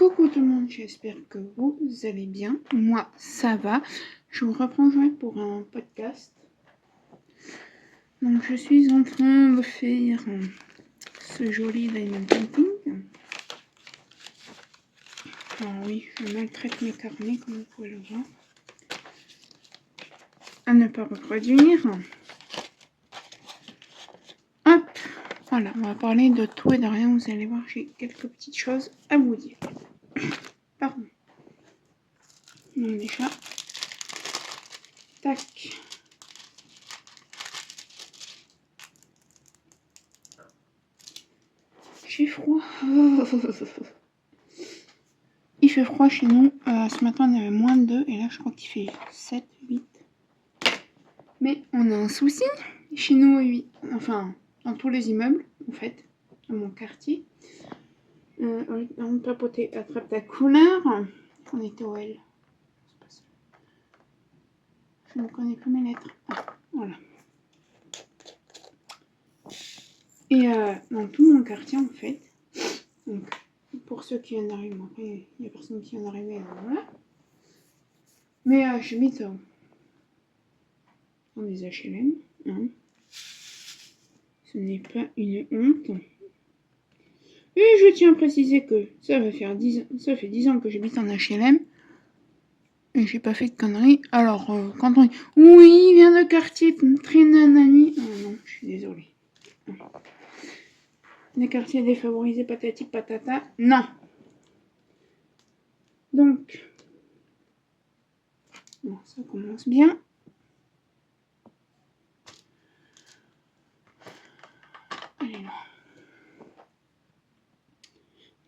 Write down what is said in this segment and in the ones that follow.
Coucou tout le monde, j'espère que vous allez bien. Moi, ça va. Je vous reprends pour un podcast. Donc, je suis en train de faire ce joli diamond painting. Alors oui, je maltraite mes carnets, comme vous pouvez le voir. À ne pas reproduire. Hop, voilà, on va parler de tout et de rien. Vous allez voir, j'ai quelques petites choses à vous dire. Pardon. Donc déjà, tac. J'ai froid. Il fait froid chez nous. Ce matin, on avait moins de 2 et là, je crois qu'il fait 7, 8. Mais on a un souci chez nous, oui. Enfin, dans tous les immeubles, en fait, dans mon quartier. On papotait attrape ta couleur. On était au L. Je ne connais plus mes lettres. Ah, voilà. Et dans tout mon quartier, en fait, donc, pour ceux qui viennent d'arriver, après, il n'y a personne qui vient d'arriver, voilà. Mais j'habite dans des HLM. Hein. Ce n'est pas une honte. Et je tiens à préciser que ça fait 10 ans que j'habite en HLM. Et j'ai pas fait de conneries. Alors, quand on dit oui, il vient de quartier très nanani. Non, je suis désolée. Des quartiers défavorisés, patati patata. Non. Donc, bon, ça commence bien. Allez là.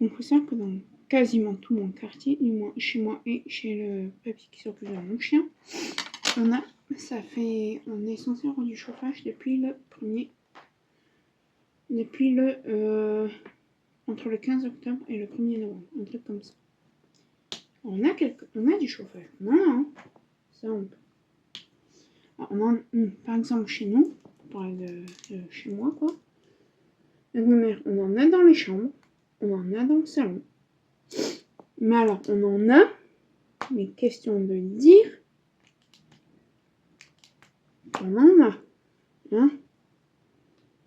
Donc, il faut savoir que dans quasiment tout mon quartier, du moins chez moi et chez le papy qui s'occupe de mon chien, on est censé avoir du chauffage depuis le entre le 15 octobre et le 1er novembre, un truc comme ça. On a du chauffage, non, hein. Ça on peut. Alors, par exemple chez nous, on parle de chez moi quoi. Avec ma mère, on en a dans les chambres, on en a dans le salon. Mais alors, on en a, mais question de dire qu'on en a. Hein.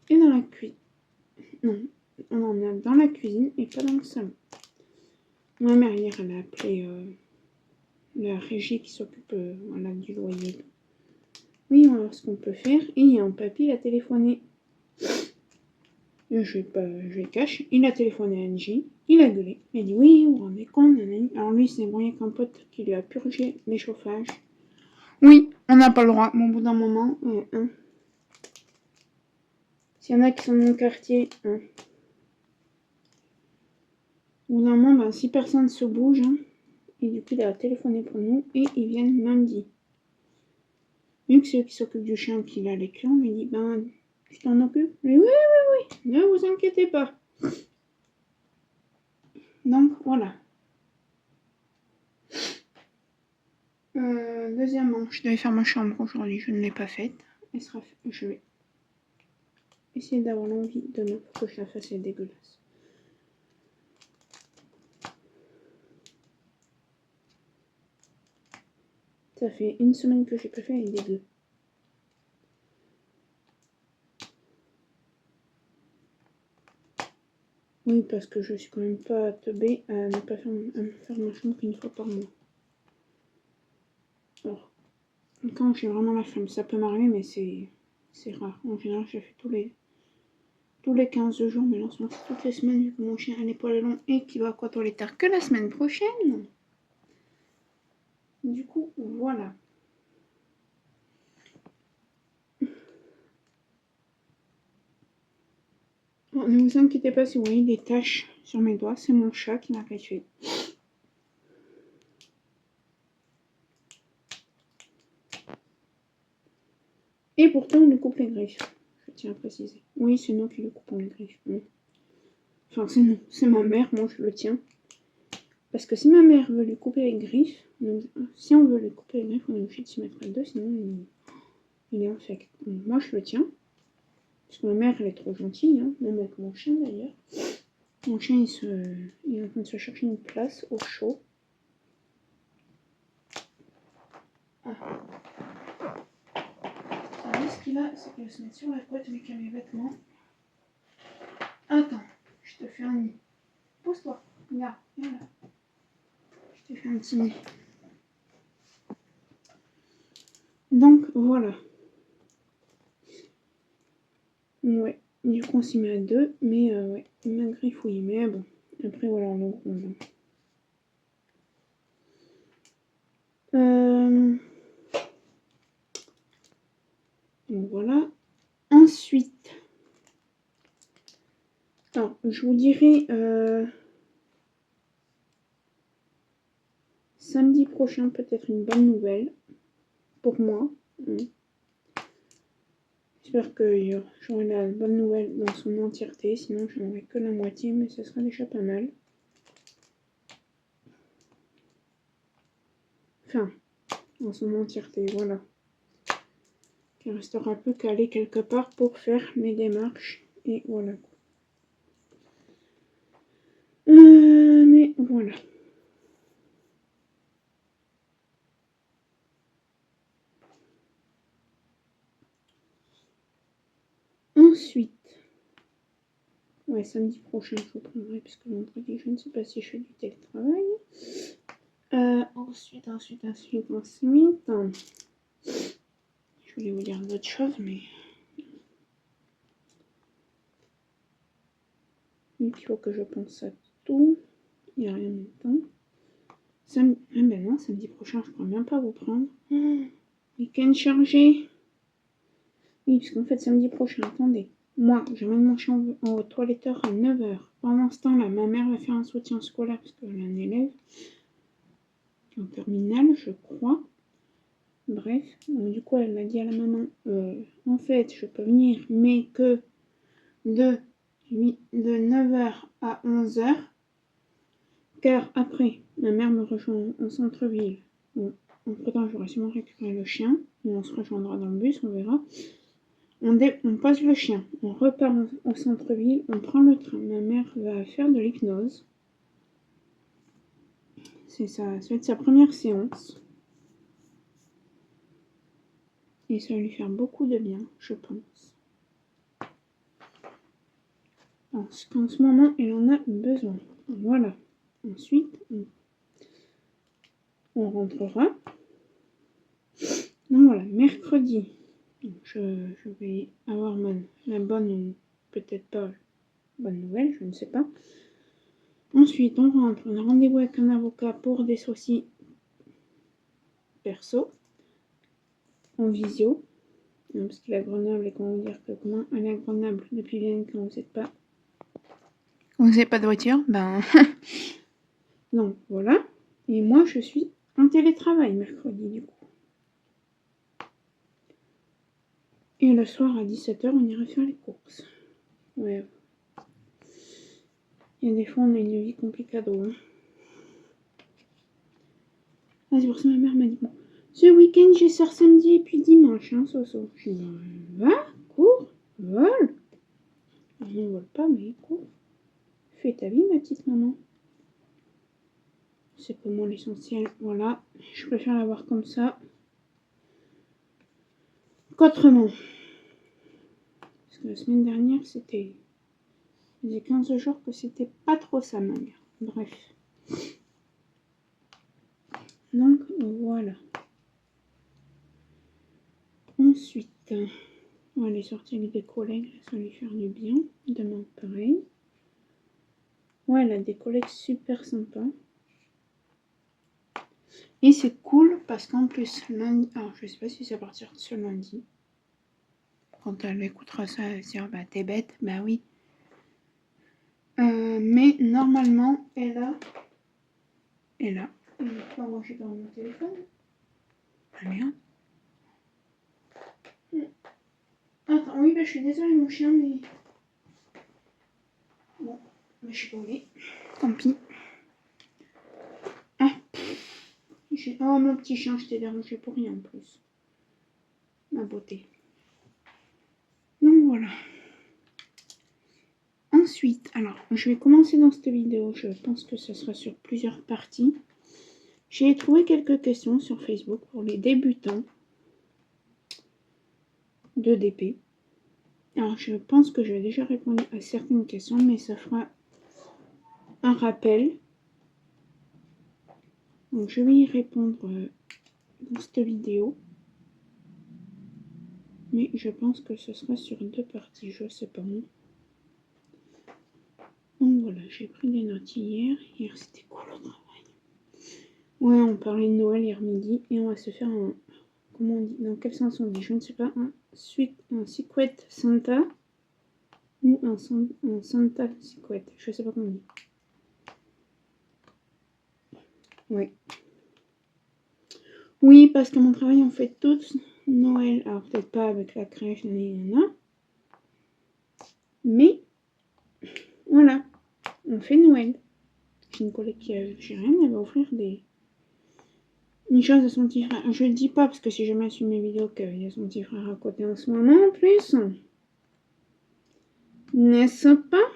Et dans la cuisine. Non, on en a dans la cuisine et pas dans le salon. Ma mère, hier, elle a appelé la régie qui s'occupe du loyer. Oui, on va voir ce qu'on peut faire. Et il y a un papy, il a téléphoné. Je cache. Il a téléphoné à Angie. Il a gueulé. Il a dit oui, vous vous rendez compte. Alors lui, il s'est débrouillé avec un pote qui lui a purgé les chauffages. Oui, on n'a pas le droit. Mais au bout d'un moment, s'il y en a qui sont dans mon quartier, au bout d'un moment, si personne se bouge, et du coup, il a téléphoné pour nous et ils viennent lundi. Vu que c'est eux qui s'occupent du chien qui a les clés, on lui dit tu t'en occupes? Oui, ne vous inquiétez pas. Donc voilà. Deuxièmement, je devais faire ma chambre aujourd'hui, je ne l'ai pas faite. Je vais essayer d'avoir l'envie demain pour que je la fasse, elle est dégueulasse. Ça fait une semaine que j'ai pas fait, elle est dégueu. Oui, parce que je suis quand même pas teubée à ne pas faire ma chambre qu'une fois par mois. Alors, quand j'ai vraiment la flemme, ça peut m'arriver, mais c'est rare. En général, je fais tous les 15 jours, mais là, c'est toutes les semaines, vu que mon chien a les poils longs et qu'il va quoi les tard que la semaine prochaine. Du coup, voilà. Bon, ne vous inquiétez pas si vous voyez des taches sur mes doigts, c'est mon chat qui m'a griffé. Et pourtant, on lui coupe les griffes. Je tiens à préciser. Oui, c'est nous qui lui coupons les griffes. Enfin, c'est nous. C'est ma mère, moi je le tiens. Parce que si ma mère veut lui couper les griffes, si on veut lui couper les griffes, on est obligé de s'y mettre à deux, sinon il est infect. Donc, moi je le tiens. Parce que ma mère, elle est trop gentille, même avec mon chien d'ailleurs. Mon chien, il est en train de se chercher une place au chaud. Ah. Ce qu'il a, c'est qu'il va se mettre sur la couette avec mes vêtements. Attends, je te fais un nid. Pose-toi, regarde, viens là. Je te fais un petit nid. Donc voilà. Ouais, du coup on s'y met à deux, mais ouais, il m'a griffouillé, mais bon. Après voilà, on le ronge. Donc voilà. Ensuite, alors, je vous dirai samedi prochain peut-être une bonne nouvelle pour moi. J'espère que j'aurai la bonne nouvelle dans son entièreté, sinon je n'aurai que la moitié, mais ce sera déjà pas mal. Enfin, dans son entièreté, voilà. Il restera plus qu'à aller quelque part pour faire mes démarches, et voilà. Mais voilà. Ensuite, ouais, samedi prochain, je reprendrai, puisque vendredi, je ne sais pas si je fais du télétravail. Ensuite. Je voulais vous dire d'autres choses, mais il faut que je pense à tout. Il n'y a rien en même temps. Ben non, samedi prochain, je ne pourrais même pas vous prendre. Week-end chargé. Oui, parce qu'en fait, samedi prochain, attendez. Moi, j'amène mon chien au toiletteur à 9h. Pendant ce temps-là, ma mère va faire un soutien scolaire parce qu'elle a un élève en terminale, je crois. Bref, donc, du coup, elle a dit à la maman, en fait, je peux venir, mais que de 9h à 11h, car après, ma mère me rejoint en centre-ville. Bon, entre-temps, j'aurai sûrement récupéré le chien, et on se rejoindra dans le bus, on verra. On pose le chien, on repart au centre-ville, on prend le train. Ma mère va faire de l'hypnose. Ça va être sa première séance. Et ça va lui faire beaucoup de bien, je pense. Parce qu'en ce moment, elle en a besoin. Voilà. Ensuite, on rentrera. Donc voilà, mercredi, je vais avoir la bonne ou peut-être pas bonne nouvelle, je ne sais pas. Ensuite, on rentre, on a rendez-vous avec un avocat pour des soucis perso, en visio. Parce qu'il est à Grenoble et qu'on va dire que comment aller à Grenoble depuis Vienne quand vous n'avez pas de voiture, ben... Donc voilà. Et moi, je suis en télétravail mercredi du coup. Et le soir à 17h, on ira faire les courses. Ouais. Et des fois, on a une vie complicado. Hein. Ah, c'est pour ça que ma mère m'a dit, bon, ce week-end, j'ai sors samedi et puis dimanche, hein, Soso. Je dis, va, cours, vole. On ne vole pas, mais cours. Fais ta vie, ma petite maman. C'est pour moi l'essentiel, voilà. Je préfère l'avoir comme ça qu'autrement. Parce que la semaine dernière, c'était... Il y a 15 jours que c'était pas trop ça, ma mère. Bref. Donc, voilà. Ensuite, on va aller sortir avec des collègues. Ça va lui faire du bien. Demain, pareil. Ouais, elle a des collègues super sympas. Et c'est cool parce qu'en plus, lundi... Alors, je sais pas si c'est à partir de ce lundi. Quand elle écoutera ça, elle va se dire, bah, t'es bête. Bah oui. Mais normalement, elle a... Je vais pas ranger dans mon téléphone. Ah merde. Attends, oui, bah, je suis désolée, mon chien, mais... Bon, bah, je suis pas où il est. Tant pis. Ah. Oh, mon petit chien, je t'ai dérangé pour rien en plus. Ma beauté. Donc voilà. Ensuite. Ensuite, alors, je vais commencer dans cette vidéo. Je pense que ce sera sur plusieurs parties. J'ai trouvé quelques questions sur Facebook pour les débutants de DP. Alors, je pense que j'ai déjà répondu à certaines questions, mais ça fera un rappel. Donc, je vais y répondre dans cette vidéo. Mais je pense que ce sera sur 2 parties, je sais pas. Donc voilà, j'ai pris des notes hier. Hier, c'était cool au travail. Ouais, on parlait de Noël hier midi et on va se faire un... Comment on dit? Dans quel sens on dit? Je ne sais pas. Un Secret Santa ou un Santa Secret. Je sais pas comment on dit. Oui. Oui, parce qu'à mon travail, on fait tous Noël. Alors, peut-être pas avec la crèche, mais voilà, on fait Noël. J'ai une collègue qui a... J'ai rien, elle va offrir une chose à son petit frère. Je le dis pas parce que si jamais elle suit mes vidéos qu'il y a son petit frère à côté en ce moment en plus. N'est-ce pas?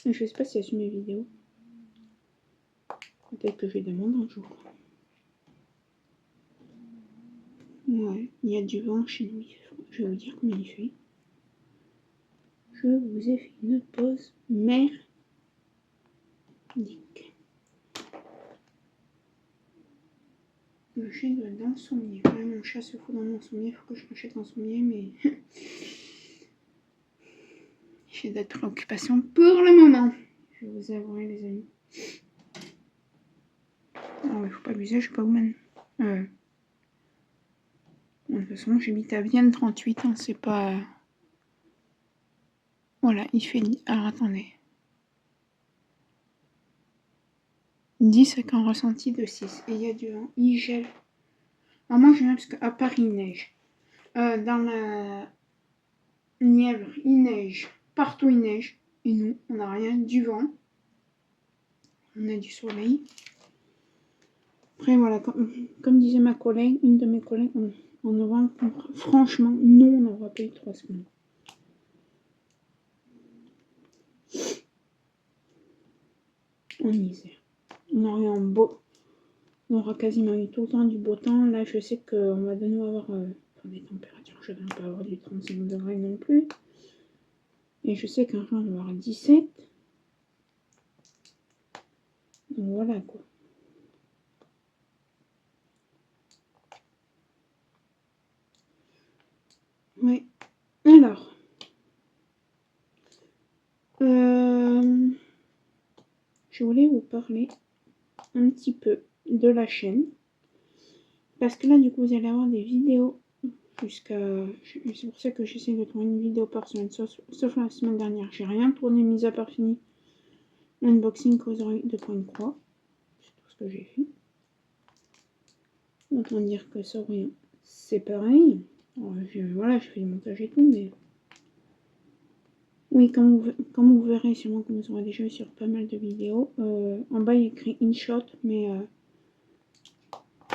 Je sais pas si elle suit mes vidéos. Peut-être que je lui demande un jour. Ouais, il y a du vent chez nous. Je vais vous dire combien il fait. Je vous ai fait une pause merdique. Le chien doit être dans son sommier. Ouais, mon chat se fout dans mon sommier. Il faut que je rachète un sommier, mais j'ai d'autres préoccupations pour le moment. Je vais vous avouer, les amis. Ah ouais, faut pas abuser, je sais pas où même. De toute façon, j'habite à Vienne 38, hein, c'est pas... Voilà, il fait... Alors, attendez. 10 avec un ressenti de 6. Et il y a du vent, il gèle. Alors moi, j'aime bien parce qu'à Paris, il neige. Dans la Nièvre, il neige. Partout, il neige. Et nous, on n'a rien, du vent. On a du soleil. Après, voilà, comme disait ma collègue, une de mes collègues, en novembre, franchement, nous, on n'aura pas eu 3 semaines. En Isère. On aura eu un beau... On aura quasiment eu tout le temps du beau temps. Là, je sais qu'on va de nouveau avoir des températures. Je ne vais pas avoir du 35 degrés non plus. Et je sais qu'un jour, on va avoir 17. Donc voilà, quoi. Oui. Alors. Je voulais vous parler un petit peu de la chaîne. Parce que là, du coup, vous allez avoir des vidéos jusqu'à... C'est pour ça que j'essaie de trouver une vidéo par semaine. Sauf la semaine dernière. J'ai rien tourné, mis à part fini. L'unboxing que vous aurez de Point Croix. C'est tout ce que j'ai fait. Autant dire que ça, rien. C'est pareil. Alors, voilà, je fais le montage et tout, mais... Oui, comme vous verrez, sûrement que vous aurez déjà vu sur pas mal de vidéos. En bas, il y a écrit InShot, mais...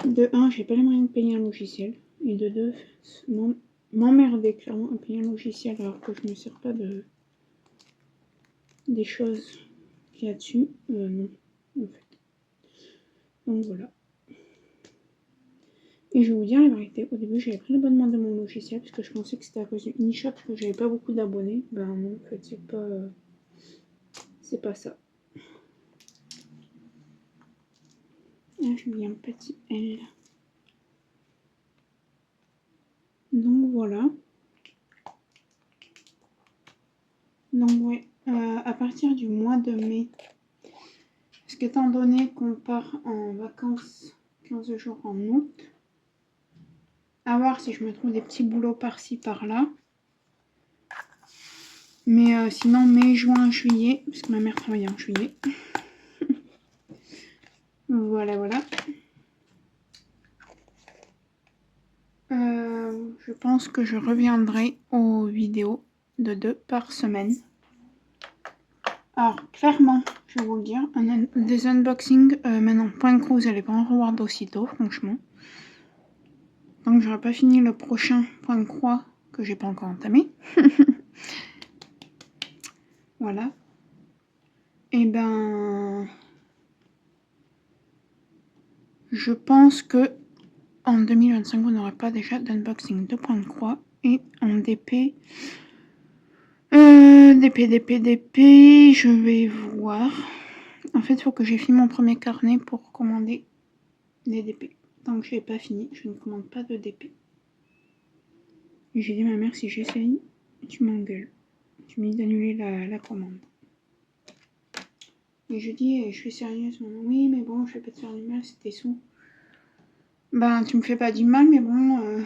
de 1, j'ai pas les moyens de payer un logiciel. Et de 2, m'emmerder clairement à payer un logiciel alors que je ne me sers pas des choses qu'il y a dessus. Non, en fait. Donc voilà. Et je vais vous dire la vérité, au début j'avais pris l'abonnement de mon logiciel parce que je pensais que c'était à cause du InShot que j'avais pas beaucoup d'abonnés. Ben non, en fait c'est pas ça. Là j'ai mis un petit L. Donc voilà. Donc ouais, à partir du mois de mai, parce qu'étant donné qu'on part en vacances 15 jours en août, à voir si je me trouve des petits boulots par-ci par-là. Mais sinon mai, juin, juillet, parce que ma mère travaille en juillet. Voilà, voilà. Je pense que je reviendrai aux vidéos de 2 par semaine. Alors, clairement, je vais vous le dire, des unboxings, maintenant, Point Croix, vous n'allez pas en revoir d'aussitôt, franchement. Tant que j'aurai pas fini le prochain Point Croix, que j'ai pas encore entamé. Voilà. Eh ben, je pense que en 2025, on n'aura pas déjà d'unboxing de Point de Croix et en DP. DP, je vais voir. En fait, il faut que j'ai fini mon premier carnet pour commander des DP. Tant que je n'ai pas fini, je ne commande pas de DP. Et j'ai dit à ma mère, si j'essaye, tu m'engueules. Tu me dis d'annuler la commande. Et je dis, je suis sérieuse, maman. Oui, mais bon, je vais pas te faire du mal, c'est tes sous. Ben, tu me fais pas du mal, mais bon...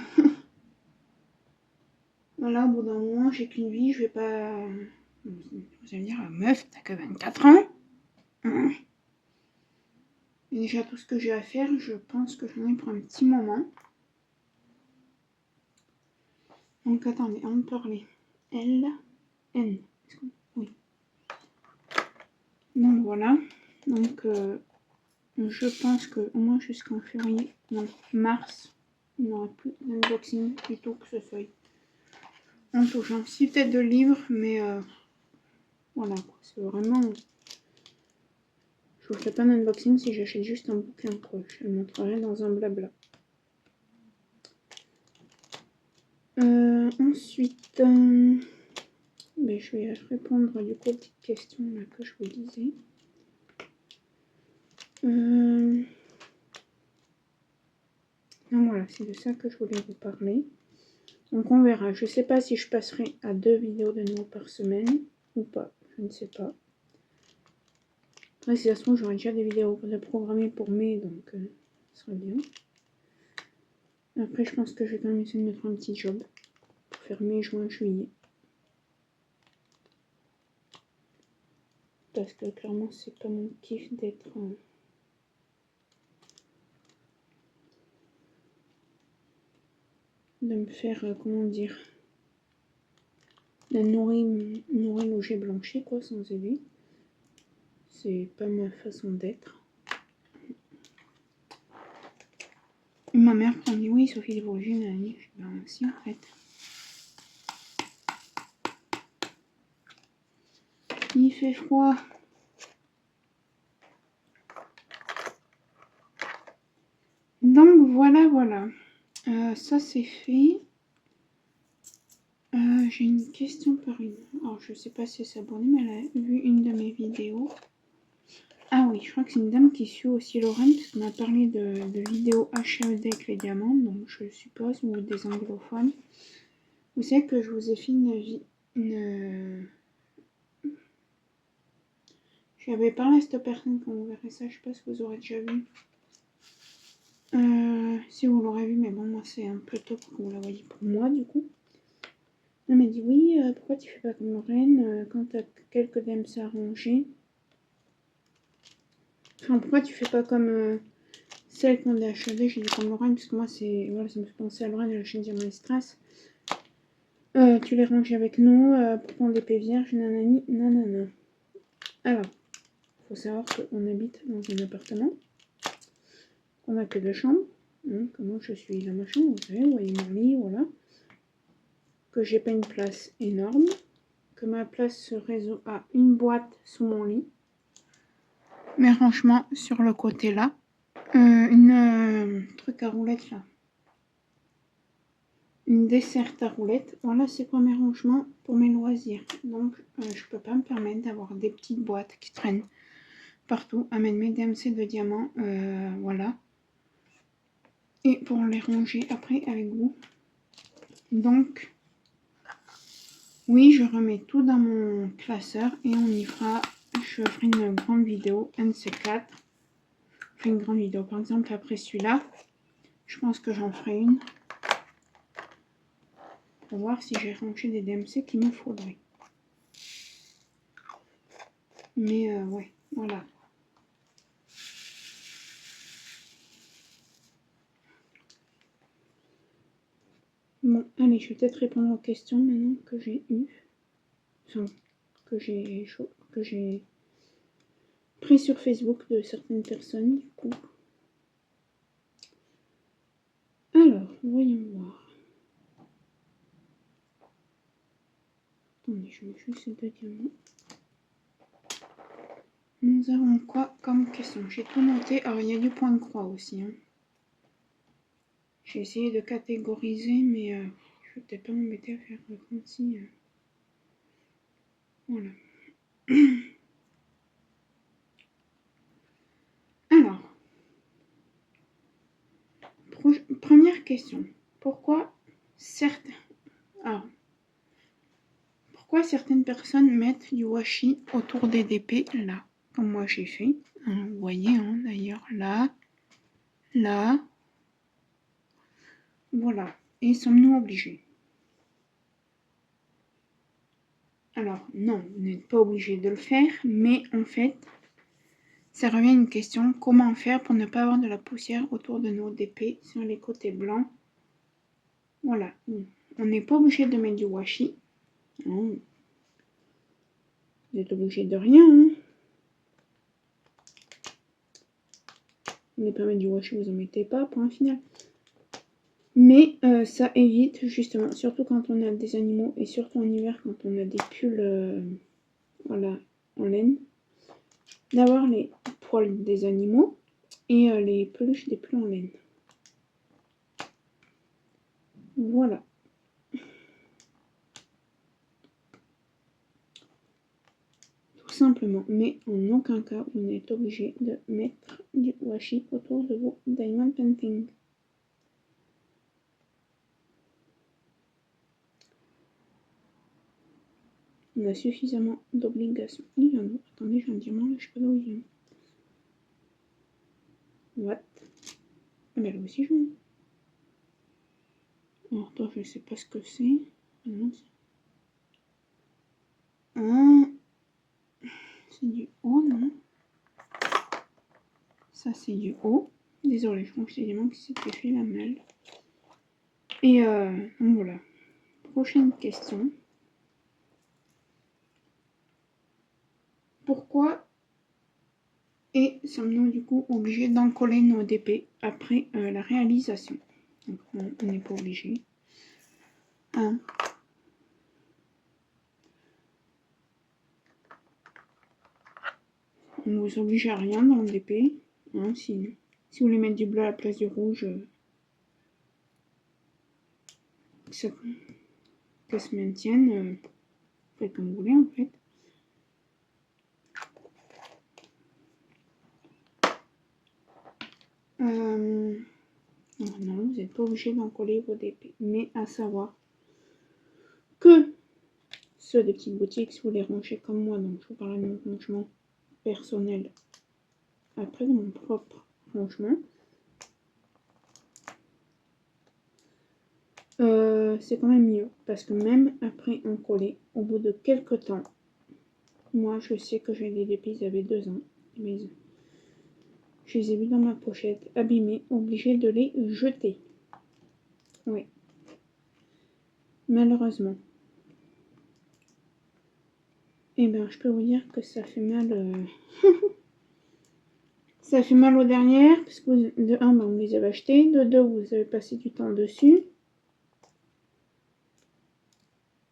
Voilà, au bout d'un moment, j'ai qu'une vie, je vais pas... Vous allez me dire, meuf, t'as que 24 ans Et déjà, tout ce que j'ai à faire, je pense que j'en ai pour un petit moment. Donc, attendez, on peut parler. L, N. Oui. Donc, voilà. Donc, je pense que au moins jusqu'en février, non, mars, il n'y aura plus d'unboxing plutôt que ce feuille. En touchant, si peut-être de livres, mais voilà, c'est vraiment... Je vous ferai pas d'unboxing si j'achète juste un bouquin, quoi. Je le montrerai dans un blabla. Ensuite, ben, je vais répondre du coup aux petites questions là, que je vous disais. Donc voilà, c'est de ça que je voulais vous parler. Donc on verra. Je sais pas si je passerai à 2 vidéos de nouveau par semaine ou pas. Je ne sais pas. Après, si ça se trouve, j'aurai déjà des vidéos de programmées pour mai, donc ce sera bien. Après, je pense que je vais quand même essayer de mettre un petit job pour faire mai, juin, juillet. Parce que clairement, c'est pas mon kiff d'être... de me faire, comment dire... de nourrir, loger, blanchir, quoi, sans aider. C'est pas ma façon d'être. Ma mère me dit oui, Sophie Desvosges, nanani. Je dis ben si en fait. Il fait froid. Donc voilà, voilà. Ça c'est fait. J'ai une question par une. Alors je sais pas si elle s'est abonnée, mais elle a vu une de mes vidéos. Ah oui, je crois que c'est une dame qui suit aussi Lorraine, parce qu'on a parlé de vidéos HUD avec les diamants, donc je suppose, ou des anglophones. Vous savez que je vous ai fait une... J'avais parlé à cette personne quand vous verrez ça, je sais pas si vous aurez déjà vu. Si vous l'aurez vu, mais bon, moi c'est un peu tôt pour que vous la voyez pour moi du coup. Elle m'a dit oui, pourquoi tu fais pas comme Lorraine quand t'as quelques DMC à ranger. Enfin, pourquoi tu fais pas comme celle qu'on a achetée. J'ai dit comme Lorraine, parce que moi c'est. Voilà, ça me fait penser à Lorraine et la chaîne Diamant Strass. Tu les ranges avec nous pour ton DP vierge, nanani, nanana. Alors, faut savoir qu'on habite dans un appartement. On a que 2 chambres. Comment je suis dans ma chambre, vous savez, vous voyez mon lit, voilà. Que j'ai pas une place énorme. Que ma place se résout à une boîte sous mon lit. Mes rangements sur le côté là. Une truc à roulettes là. Une desserte à roulettes. Voilà, c'est pour mes rangements, pour mes loisirs. Donc, je peux pas me permettre d'avoir des petites boîtes qui traînent partout. À mettre mes DMC de diamants, voilà. Et pour les ranger après avec vous. Donc, oui, je remets tout dans mon classeur et on y fera... Je ferai une grande vidéo, NC4. Je ferai une grande vidéo, par exemple, après celui-là. Je pense que j'en ferai une. Pour voir si j'ai rangé des DMC qu'il me faudrait. Mais ouais, voilà. Bon, allez, je vais peut-être répondre aux questions maintenant que j'ai eues. Enfin, que j'ai pris sur Facebook de certaines personnes, du coup. Alors, voyons voir. Attendez, je mets juste ces 2 diamants. nous avons quoi comme question? J'ai tout noté. Alors, il y a du point de croix aussi. Hein. J'ai essayé de catégoriser, mais je vais peut-être pas m'embêter à faire comme si... Voilà. Alors, première question. Pourquoi certaines personnes mettent du washi autour des DP, là, comme moi j'ai fait. Hein, vous voyez, hein, d'ailleurs, là, là. Voilà. Et sommes-nous obligés? Alors, non, vous n'êtes pas obligé de le faire, mais en fait, ça revient à une question, comment faire pour ne pas avoir de la poussière autour de nos DP sur les côtés blancs. Voilà, on n'est pas obligé de mettre du washi. Non. Vous n'êtes obligé de rien. Hein. Vous n'êtes pas mettre du washi, vous en mettez pas, point final. Mais ça évite justement, surtout quand on a des animaux et surtout en hiver quand on a des pulls voilà, en laine, d'avoir les poils des animaux et les peluches des pulls en laine. Voilà. Tout simplement, mais en aucun cas vous n'êtes obligé de mettre du washi autour de vos diamond painting. On a suffisamment d'obligations. Il y en a. Attendez, j'ai un diamant là, je sais pas d'où il vient. What? Ah, mais là aussi je mets. Alors, toi, je sais pas ce que c'est. Ah, c'est du haut, non? Ça, c'est du haut. Désolée, je pense que c'est des diamants qui s'étaient fait la malle. Et donc voilà. Prochaine question. Pourquoi sommes-nous du coup obligés d'encoller nos DP après la réalisation? Donc on n'est pas obligé. Hein. On ne vous oblige à rien dans le DP. Hein, si vous voulez mettre du bleu à la place du rouge, que se maintienne, faites comme vous voulez en fait. Non, vous n'êtes pas obligé d'encoller vos DP. Mais à savoir que ceux des petites boutiques, si vous les rangez comme moi, donc je vous parle de mon rangement personnel après de mon propre rangement, c'est quand même mieux parce que même après encoller, au bout de quelques temps, moi je sais que j'ai des DP, ils avaient 2 ans, mais je les ai vus dans ma pochette, abîmés, obligés de les jeter. Oui. Malheureusement. Et ben, je peux vous dire que ça fait mal. Ça fait mal aux dernières, parce que de 1, ben, vous les avez achetées. De 2, vous avez passé du temps dessus.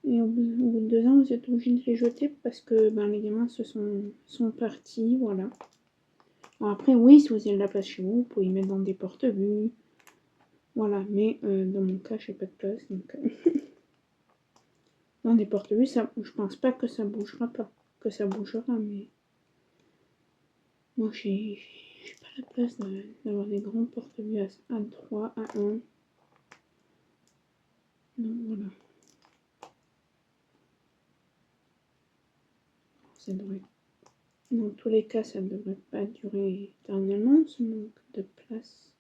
Et au bout de 2 ans, vous êtes obligé de les jeter parce que ben, les diamants sont partis. Voilà. Bon, après, oui, si vous avez de la place chez vous, vous pouvez y mettre dans des porte-buts. Voilà, mais dans mon cas, j'ai pas de place. Donc, dans des porte-buts, je pense pas que ça bougera pas. Que ça bougera, mais moi, j'ai pas la place d'avoir des grands porte-buts à 3, à 1. Donc, voilà. Ça devrait... Dans tous les cas, ça ne devrait pas durer éternellement, ce manque de place.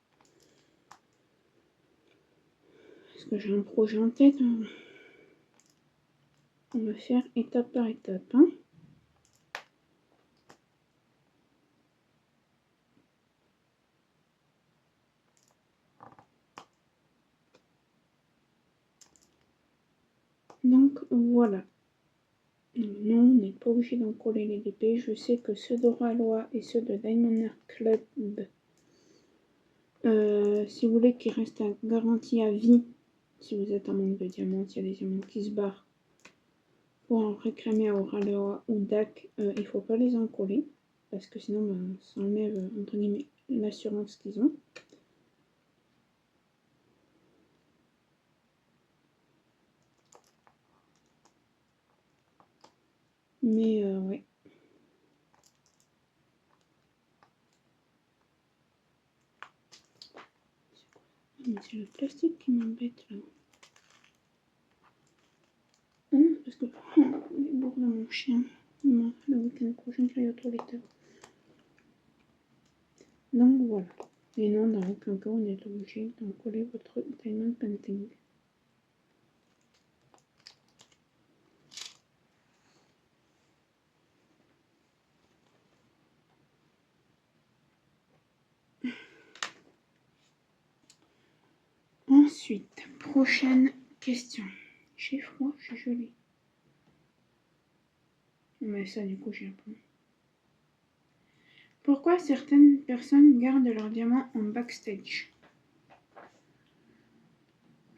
Parce que j'ai un projet en tête. On va faire étape par étape. Hein. Donc voilà. Non, on n'est pas obligé d'en coller les DP. Je sais que ceux d'Oralois et ceux de Diamond Art Club, si vous voulez qu'ils restent garantie à vie, si vous êtes en manque de diamants, s'il y a des diamants qui se barrent, pour en réclamer à Oralois ou DAC, il ne faut pas les en coller. parce que sinon ben, ça enlève entre guillemets l'assurance qu'ils ont. Mais ouais. Mais c'est le plastique qui m'embête là. Parce que les bourres de mon chien. Non, le week-end prochain qu'il aille aux toilettes. Donc voilà. Et non, dans aucun cas on est obligé d'en coller votre diamond painting. Ensuite, prochaine question. J'ai froid, j'ai gelé. Mais ça, du coup, j'ai appris. Pourquoi certaines personnes gardent leurs diamants en backstage?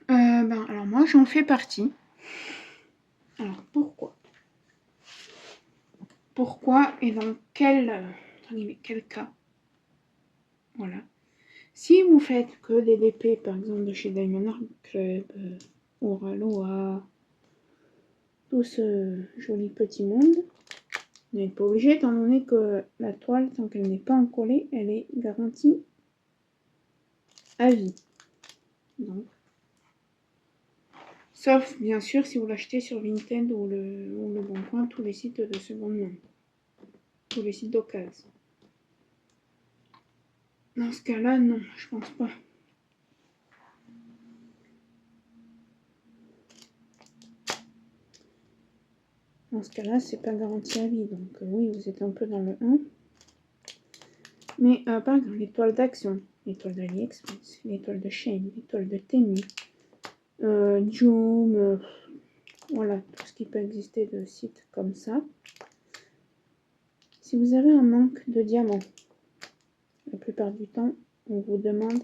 Alors moi, j'en fais partie. Alors, pourquoi? Pourquoi et dans quel cas? Voilà. Si vous faites que des DP, par exemple, de chez Diamond Art Club, Oraloa, tout ce joli petit monde, vous n'êtes pas obligé, étant donné que la toile, tant qu'elle n'est pas encollée, elle est garantie à vie. Donc, sauf, bien sûr, si vous l'achetez sur Vinted ou le Bon Coin, tous les sites de seconde main. Tous les sites d'occasion. Dans ce cas-là, non, je pense pas. Dans ce cas-là, c'est pas garanti à vie. Donc oui, vous êtes un peu dans le 1. Mais par exemple, les toiles d'Action, les toiles d'AliExpress, les toiles de Shein, les toiles de Temu, Joom, voilà, tout ce qui peut exister de sites comme ça. Si vous avez un manque de diamants, la plupart du temps, on vous demande,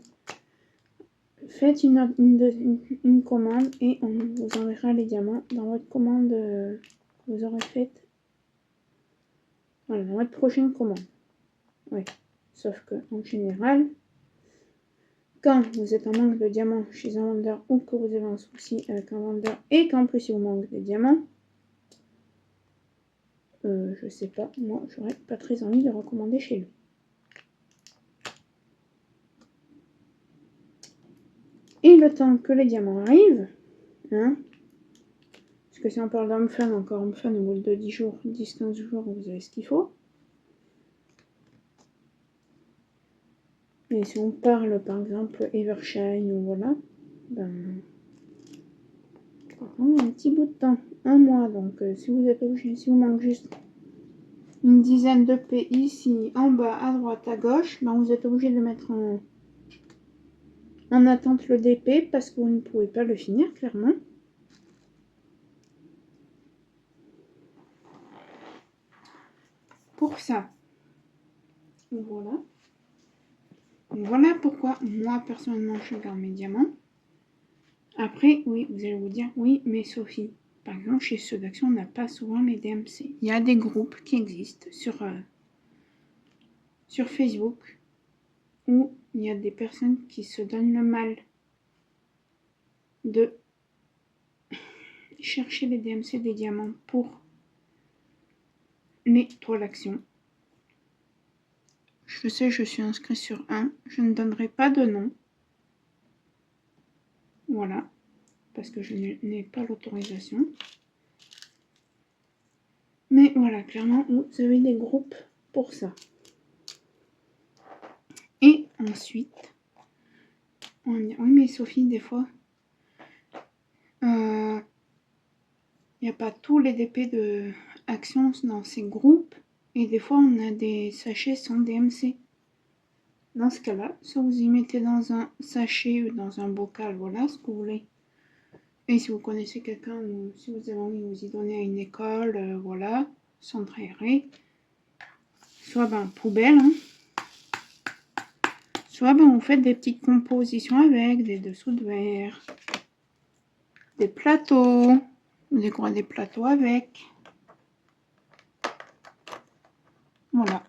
faites une commande et on vous enverra les diamants dans votre commande que vous aurez faite. Voilà, dans votre prochaine commande. Ouais. Sauf que en général, quand vous êtes en manque de diamants chez un vendeur ou que vous avez un souci avec un vendeur et qu'en plus il vous manque des diamants, je sais pas, moi j'aurais pas très envie de recommander chez lui. Et le temps que les diamants arrivent, hein, parce que si on parle d'homme fan, encore homme fan, au bout de 10 jours, 10-15 jours, vous avez ce qu'il faut. Et si on parle par exemple Evershine ou voilà, ben un petit bout de temps, un mois. Donc si vous êtes obligé, si vous manque juste une dizaine de P ici, en bas, à droite, à gauche, ben vous êtes obligé de mettre en attente le DP parce que vous ne pouvez pas le finir clairement. Pour ça, voilà. Voilà pourquoi moi personnellement je garde mes diamants. Après, oui, vous allez vous dire, oui, mais Sophie, par exemple, chez ceux d'Action, on n'a pas souvent les DMC. Il y a des groupes qui existent sur Facebook où il y a des personnes qui se donnent le mal de chercher les DMC des diamants pour les toiles Action. Je sais, je suis inscrite sur un. Je ne donnerai pas de nom. Voilà. Parce que je n'ai pas l'autorisation. Mais voilà, clairement, vous avez des groupes pour ça. Et ensuite, on dit, oui mais Sophie, des fois, il n'y a pas tous les DP de Action dans ces groupes. Et des fois, on a des sachets sans DMC. Dans ce cas-là, soit vous y mettez dans un sachet ou dans un bocal, voilà ce que vous voulez. Et si vous connaissez quelqu'un ou si vous avez envie de vous y donner à une école, voilà, centre aéré. Soit poubelle, hein. Soit vous faites des petites compositions avec, des dessous de verre, des plateaux, vous décorez des plateaux avec. Voilà.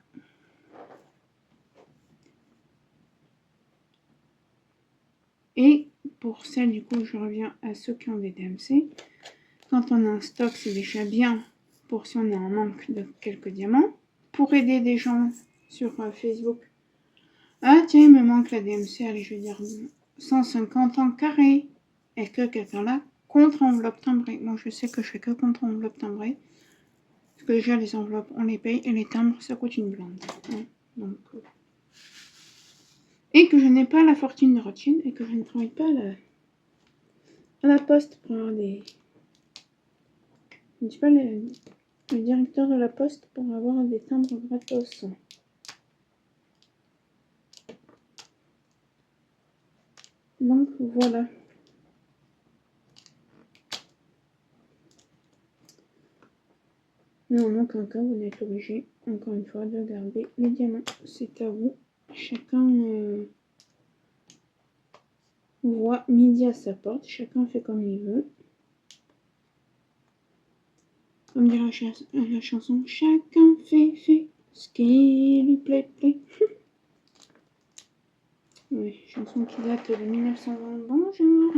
Et pour ça, du coup, je reviens à ceux qui ont des DMC. Quand on a un stock, c'est déjà bien pour si on est en manque de quelques diamants. Pour aider des gens sur Facebook. Ah tiens, il me manque la DMC, allez, je vais dire 150 en carré. Est-ce que quelqu'un là contre enveloppe timbrée? Moi, je sais que je fais que contre enveloppe timbrée. Parce que déjà, les enveloppes, on les paye et les timbres, ça coûte une blinde. Hein, donc, et que je n'ai pas la fortune de Rothschild et que je ne travaille pas à la poste pour avoir des... Je ne suis pas le directeur de la poste pour avoir des timbres gratos. Donc voilà. Mais en aucun cas, vous n'êtes obligé, encore une fois, de garder les diamants. C'est à vous. Chacun voit midi à sa porte. Chacun fait comme il veut. Comme dit la chanson, chacun fait ce qui lui plaît. Oui, chanson qui date de 1920. Bonjour.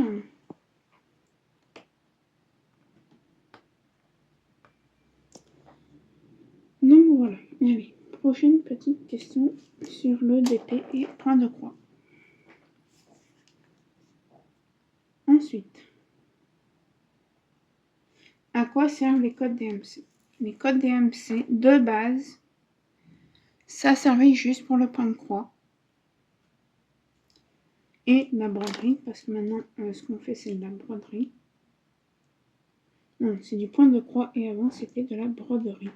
Donc voilà. Allez, prochaine petite question sur le DP et point de croix. Ensuite, à quoi servent les codes DMC? Les codes DMC de base, ça servait juste pour le point de croix et la broderie, parce que maintenant, ce qu'on fait, c'est de la broderie. Non, c'est du point de croix et avant, c'était de la broderie.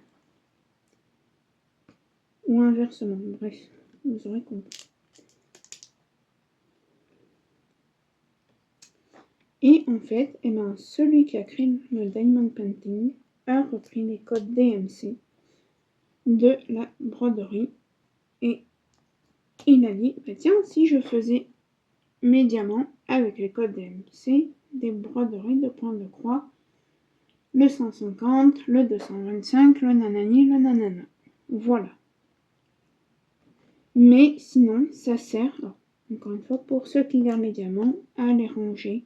Ou inversement, bref, vous aurez compris. Et en fait, celui qui a créé le Diamond Painting a repris les codes DMC de la broderie et il a dit, bah tiens, si je faisais mes diamants avec les codes DMC, des broderies de points de croix, le 150, le 225, le nanani, le nanana. Voilà. Mais sinon, ça sert, encore une fois, pour ceux qui gardent les diamants, à les ranger.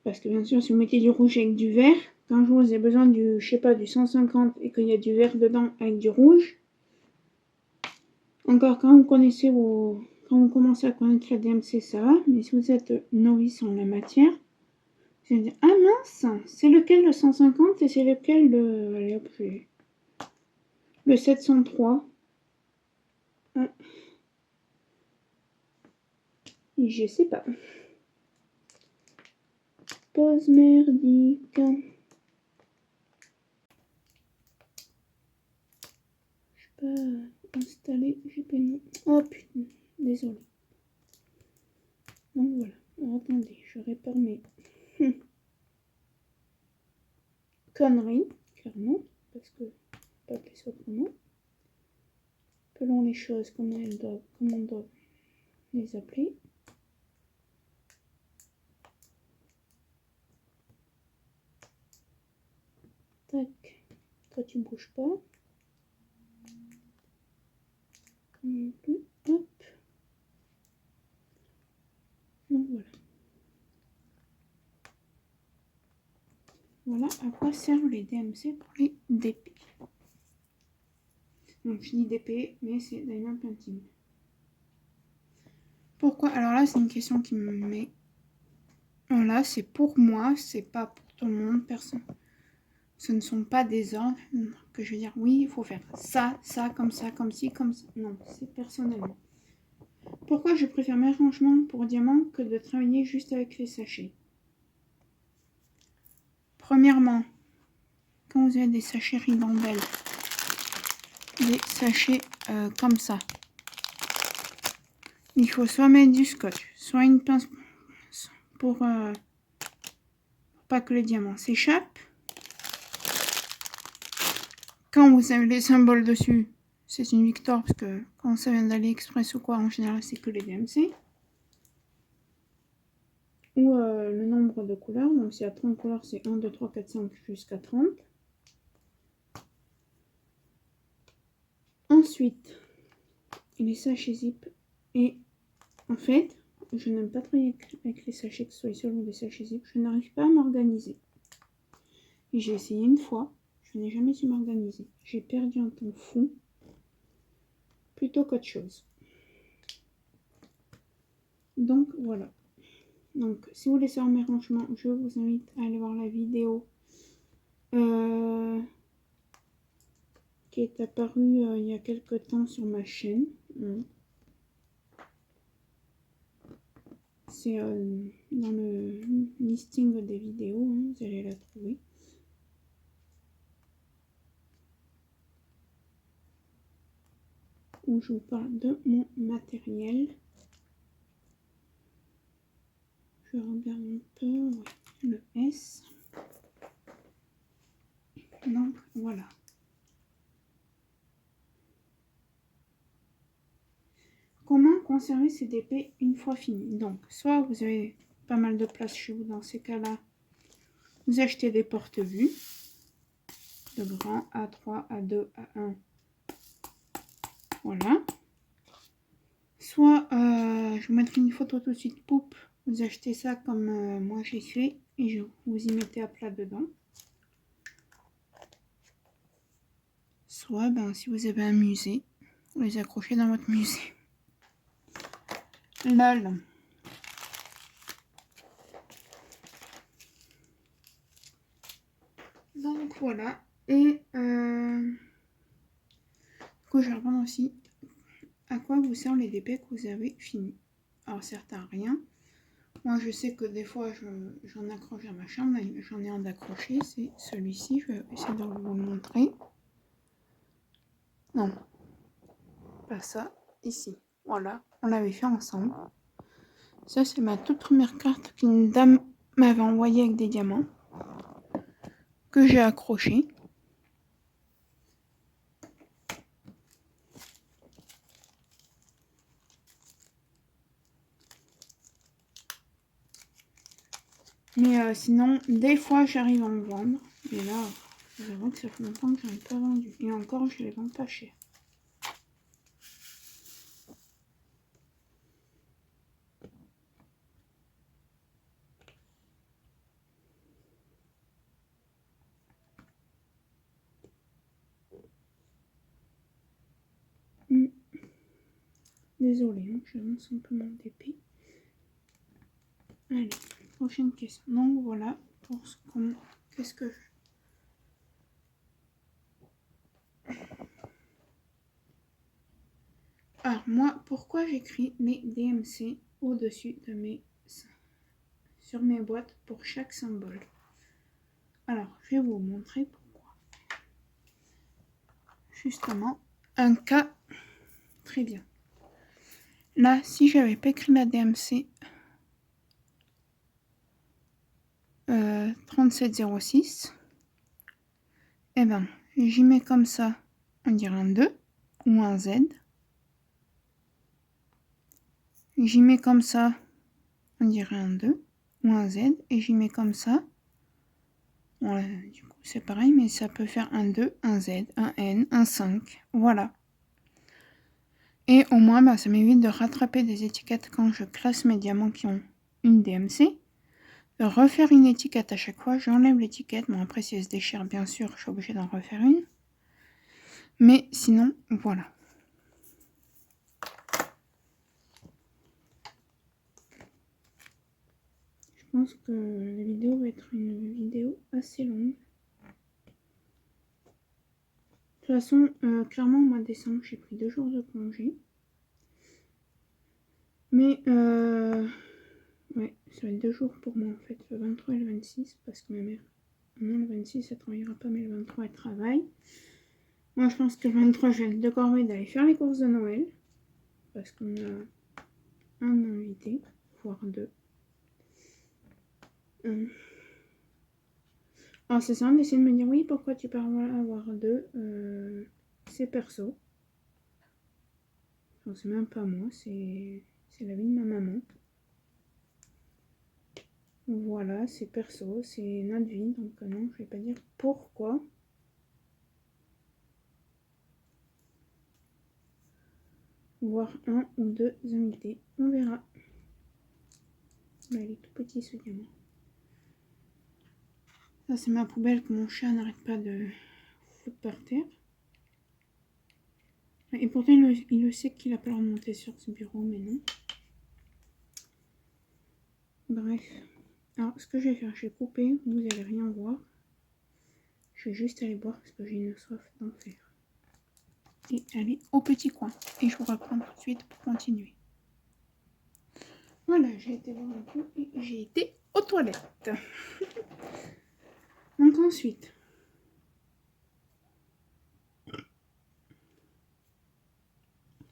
Parce que bien sûr, si vous mettez du rouge avec du vert, quand vous avez besoin du, je sais pas, du 150 et qu'il y a du vert dedans avec du rouge, encore quand vous connaissez quand vous commencez à connaître la DMC, ça va, mais si vous êtes novice en la matière, vous allez dire, ah mince, c'est lequel le 150 et c'est lequel le, allez hop, le 703. Ah. Je sais pas. Pause merdique. Je peux pas installer GPN. Oh putain, désolé. Donc voilà. Alors, attendez, je répare mes conneries, clairement, parce que pas appeler ça autrement. Appelons les choses comme on doit les appeler. Tac, toi tu bouges pas. Hop. Donc voilà. Voilà à quoi servent les DMC pour les DP. Donc je dis DP, mais c'est Diamond Painting. Pourquoi? Alors là, c'est une question qui me met. Là, c'est pour moi, c'est pas pour tout le monde, personne. Ce ne sont pas des ordres que je vais dire oui, il faut faire ça, ça, comme ça, comme ci, comme ça. Non, c'est personnellement. Pourquoi je préfère mes rangements pour diamants que de travailler juste avec les sachets? Premièrement, quand vous avez des sachets ribambelles, des sachets comme ça, il faut soit mettre du scotch, soit une pince pour pas que le diamant s'échappe. Quand vous avez les symboles dessus, c'est une victoire parce que quand ça vient d'AliExpress ou quoi, en général, c'est que les DMC. Ou le nombre de couleurs, donc s'il y a 30 couleurs, c'est 1, 2, 3, 4, 5 jusqu'à 30. Ensuite, les sachets zip. Et en fait, je n'aime pas travailler avec les sachets, que ce soit seuls ou des sachets zips. Je n'arrive pas à m'organiser. Et j'ai essayé une fois, je n'ai jamais su m'organiser. J'ai perdu un temps fou, plutôt qu'autre chose. Donc voilà. Donc si vous voulez savoir mes rangements, je vous invite à aller voir la vidéo qui est apparue il y a quelques temps sur ma chaîne. C'est dans le listing des vidéos, vous allez la trouver. Où je vous parle de mon matériel. Je regarde un peu, ouais, le S. Donc voilà. Comment conserver ces DP une fois fini? Donc, soit vous avez pas mal de place chez vous, dans ces cas-là, vous achetez des porte-vues de grand A3, A2, A1. Voilà. Soit, je vous mettrai une photo tout de suite, poupe. Vous achetez ça comme moi j'ai fait et vous y mettez à plat dedans. Soit, ben, si vous avez un musée, vous les accrochez dans votre musée. LOL. Donc voilà. Et du coup, je vais répondre aussi à quoi vous servent les DP que vous avez fini. Alors certains rien. Moi je sais que des fois j'en accroche à ma chambre. J'en ai un d'accroché. C'est celui-ci. Je vais essayer de vous le montrer. Non. Pas ça. Ici. Voilà. On l'avait fait ensemble. Ça c'est ma toute première carte qu'une dame m'avait envoyée avec des diamants. Que j'ai accroché. Mais sinon, des fois, j'arrive à en vendre. Mais là, j'avoue que ça fait longtemps que j'en ai pas vendu. Et encore, je les vends pas cher. Désolée, hein, j'avance un peu mon DP. Allez, prochaine question. Donc voilà, pour ce qu'on... Qu'est-ce que je... Alors moi, pourquoi j'écris les DMC au-dessus de sur mes boîtes pour chaque symbole? Alors, je vais vous montrer pourquoi. Justement, un cas très bien. Là, si j'avais pas écrit la DMC 3706, eh ben, j'y mets comme ça, on dirait un 2 ou un Z. J'y mets comme ça, on dirait un 2 ou un Z. Et j'y mets comme ça. Voilà, du coup, c'est pareil, mais ça peut faire un 2, un Z, un N, un 5. Voilà. Et au moins, bah, ça m'évite de rattraper des étiquettes quand je classe mes diamants qui ont une DMC. De refaire une étiquette à chaque fois. J'enlève l'étiquette. Bon, après, si elle se déchire, bien sûr, je suis obligée d'en refaire une. Mais sinon, voilà. Je pense que la vidéo va être une vidéo assez longue. De toute façon, clairement, au mois de décembre, j'ai pris 2 jours de congé. Mais, ouais, ça va être 2 jours pour moi, en fait, le 23 et le 26, parce que ma mère, non, le 26, elle travaillera pas, mais le 23, elle travaille. Moi, je pense que le 23, je vais être de corvée d'aller faire les courses de Noël, parce qu'on a un invité, voire 2. Alors, c'est simple d'essayer de me dire, oui, pourquoi tu peux avoir 2, c'est perso. Enfin, c'est même pas moi, c'est la vie de ma maman. Voilà, c'est perso, c'est notre vie, donc non, je vais pas dire pourquoi. Voir 1 ou 2 invités, on verra. Là, il est tout petit ce diamant. Ça, c'est ma poubelle que mon chat n'arrête pas de foutre par terre. Et pourtant, il le sait qu'il a pas le droit de monter sur ce bureau, mais non. Bref. Alors, ce que je vais faire, je vais couper, vous allez rien voir. Je vais juste aller boire parce que j'ai une soif d'enfer. Et aller au petit coin. Et je vous reprends tout de suite pour continuer. Voilà, j'ai été voir un peu et j'ai été aux toilettes. Donc ensuite,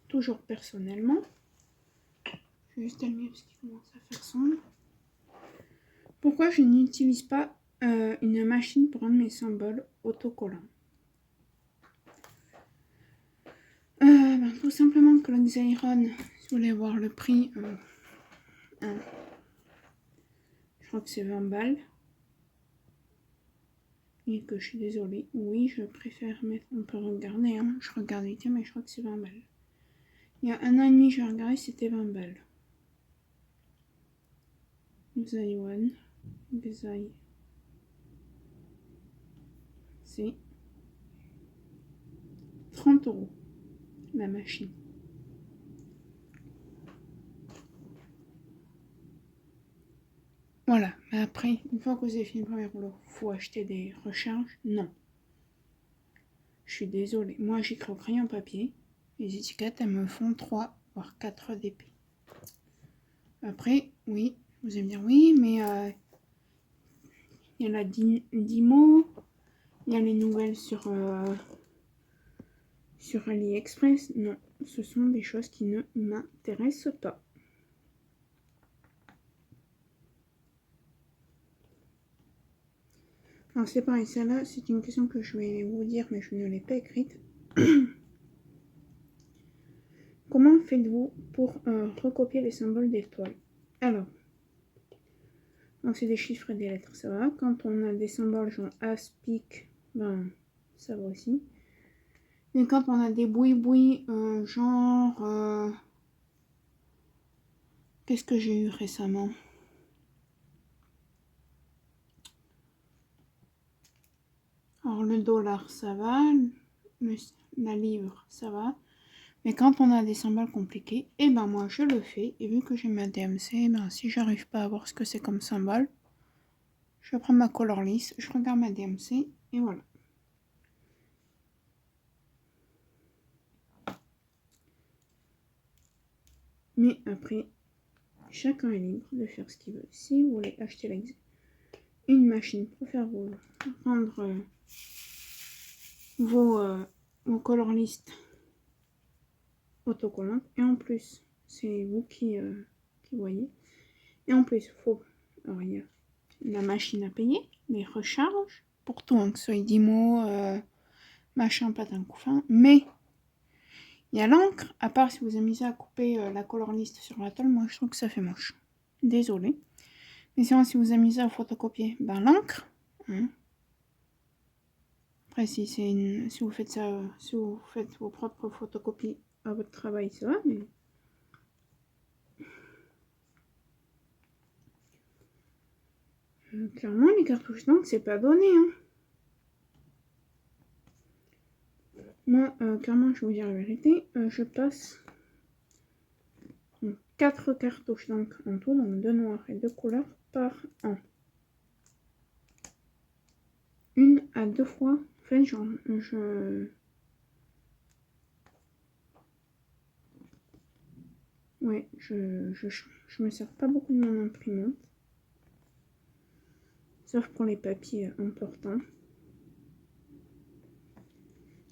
toujours personnellement, je vais juste allumer parce qu'il commence à faire sombre. Pourquoi je n'utilise pas une machine pour rendre mes symboles autocollants? Tout simplement que l'Xairon, si vous voulez voir le prix, je crois que c'est 20 balles. Et que je suis désolée, oui, je préfère mettre, on peut regarder, hein, je regarde vite, mais je crois que c'est 20 balles. Il y a 1 an et demi, j'ai regardé, c'était 20 balles. Xaiwan, Xai, c'est 30 € la machine. Voilà, mais après, une fois que vous avez fini le premier rouleau, faut acheter des recharges? Non. Je suis désolée. Moi, j'écris au crayon papier. Les étiquettes, elles me font 3 voire 4 d'épée. Après, oui, vous allez me dire, oui, mais il y a la Dimo, il y a les nouvelles sur AliExpress. Non, ce sont des choses qui ne m'intéressent pas. Alors c'est pareil, celle-là, c'est une question que je vais vous dire, mais je ne l'ai pas écrite. Comment faites-vous pour recopier les symboles d'étoiles? Alors, donc c'est des chiffres et des lettres, ça va. Quand on a des symboles genre as, pique, ben ça va aussi. Mais quand on a des boui-boui, genre... qu'est-ce que j'ai eu récemment? Alors le dollar, ça va. La livre, ça va. Mais quand on a des symboles compliqués, et ben moi je le fais. Et vu que j'ai ma DMC, ben si j'arrive pas à voir ce que c'est comme symbole, je prends ma color list, je regarde ma DMC et voilà. Mais après, chacun est libre de faire ce qu'il veut. Si vous voulez acheter une machine pour faire rendre vos color list autocollantes, et en plus, c'est vous qui voyez. Et en plus, alors il y a la machine à payer, les recharges, pour tout, hein, que ce soit Dimo, machin, patin, couffin, mais il y a l'encre, à part si vous amusez à couper la color list sur la tôle, moi je trouve que ça fait moche. Désolée. Mais sinon, si vous amusez à photocopier, ben l'encre. Hein. Après, si vous faites ça, si vous faites vos propres photocopies à votre travail, ça va, mais... clairement, les cartouches d'encre, c'est pas donné, hein. Moi, clairement, je vais vous dire la vérité, je passe 4 cartouches d'encre en tout, donc 2 noirs et 2 couleurs par an. 1 à 2 fois, en fait, je me sers pas beaucoup de mon imprimante. Sauf pour les papiers importants.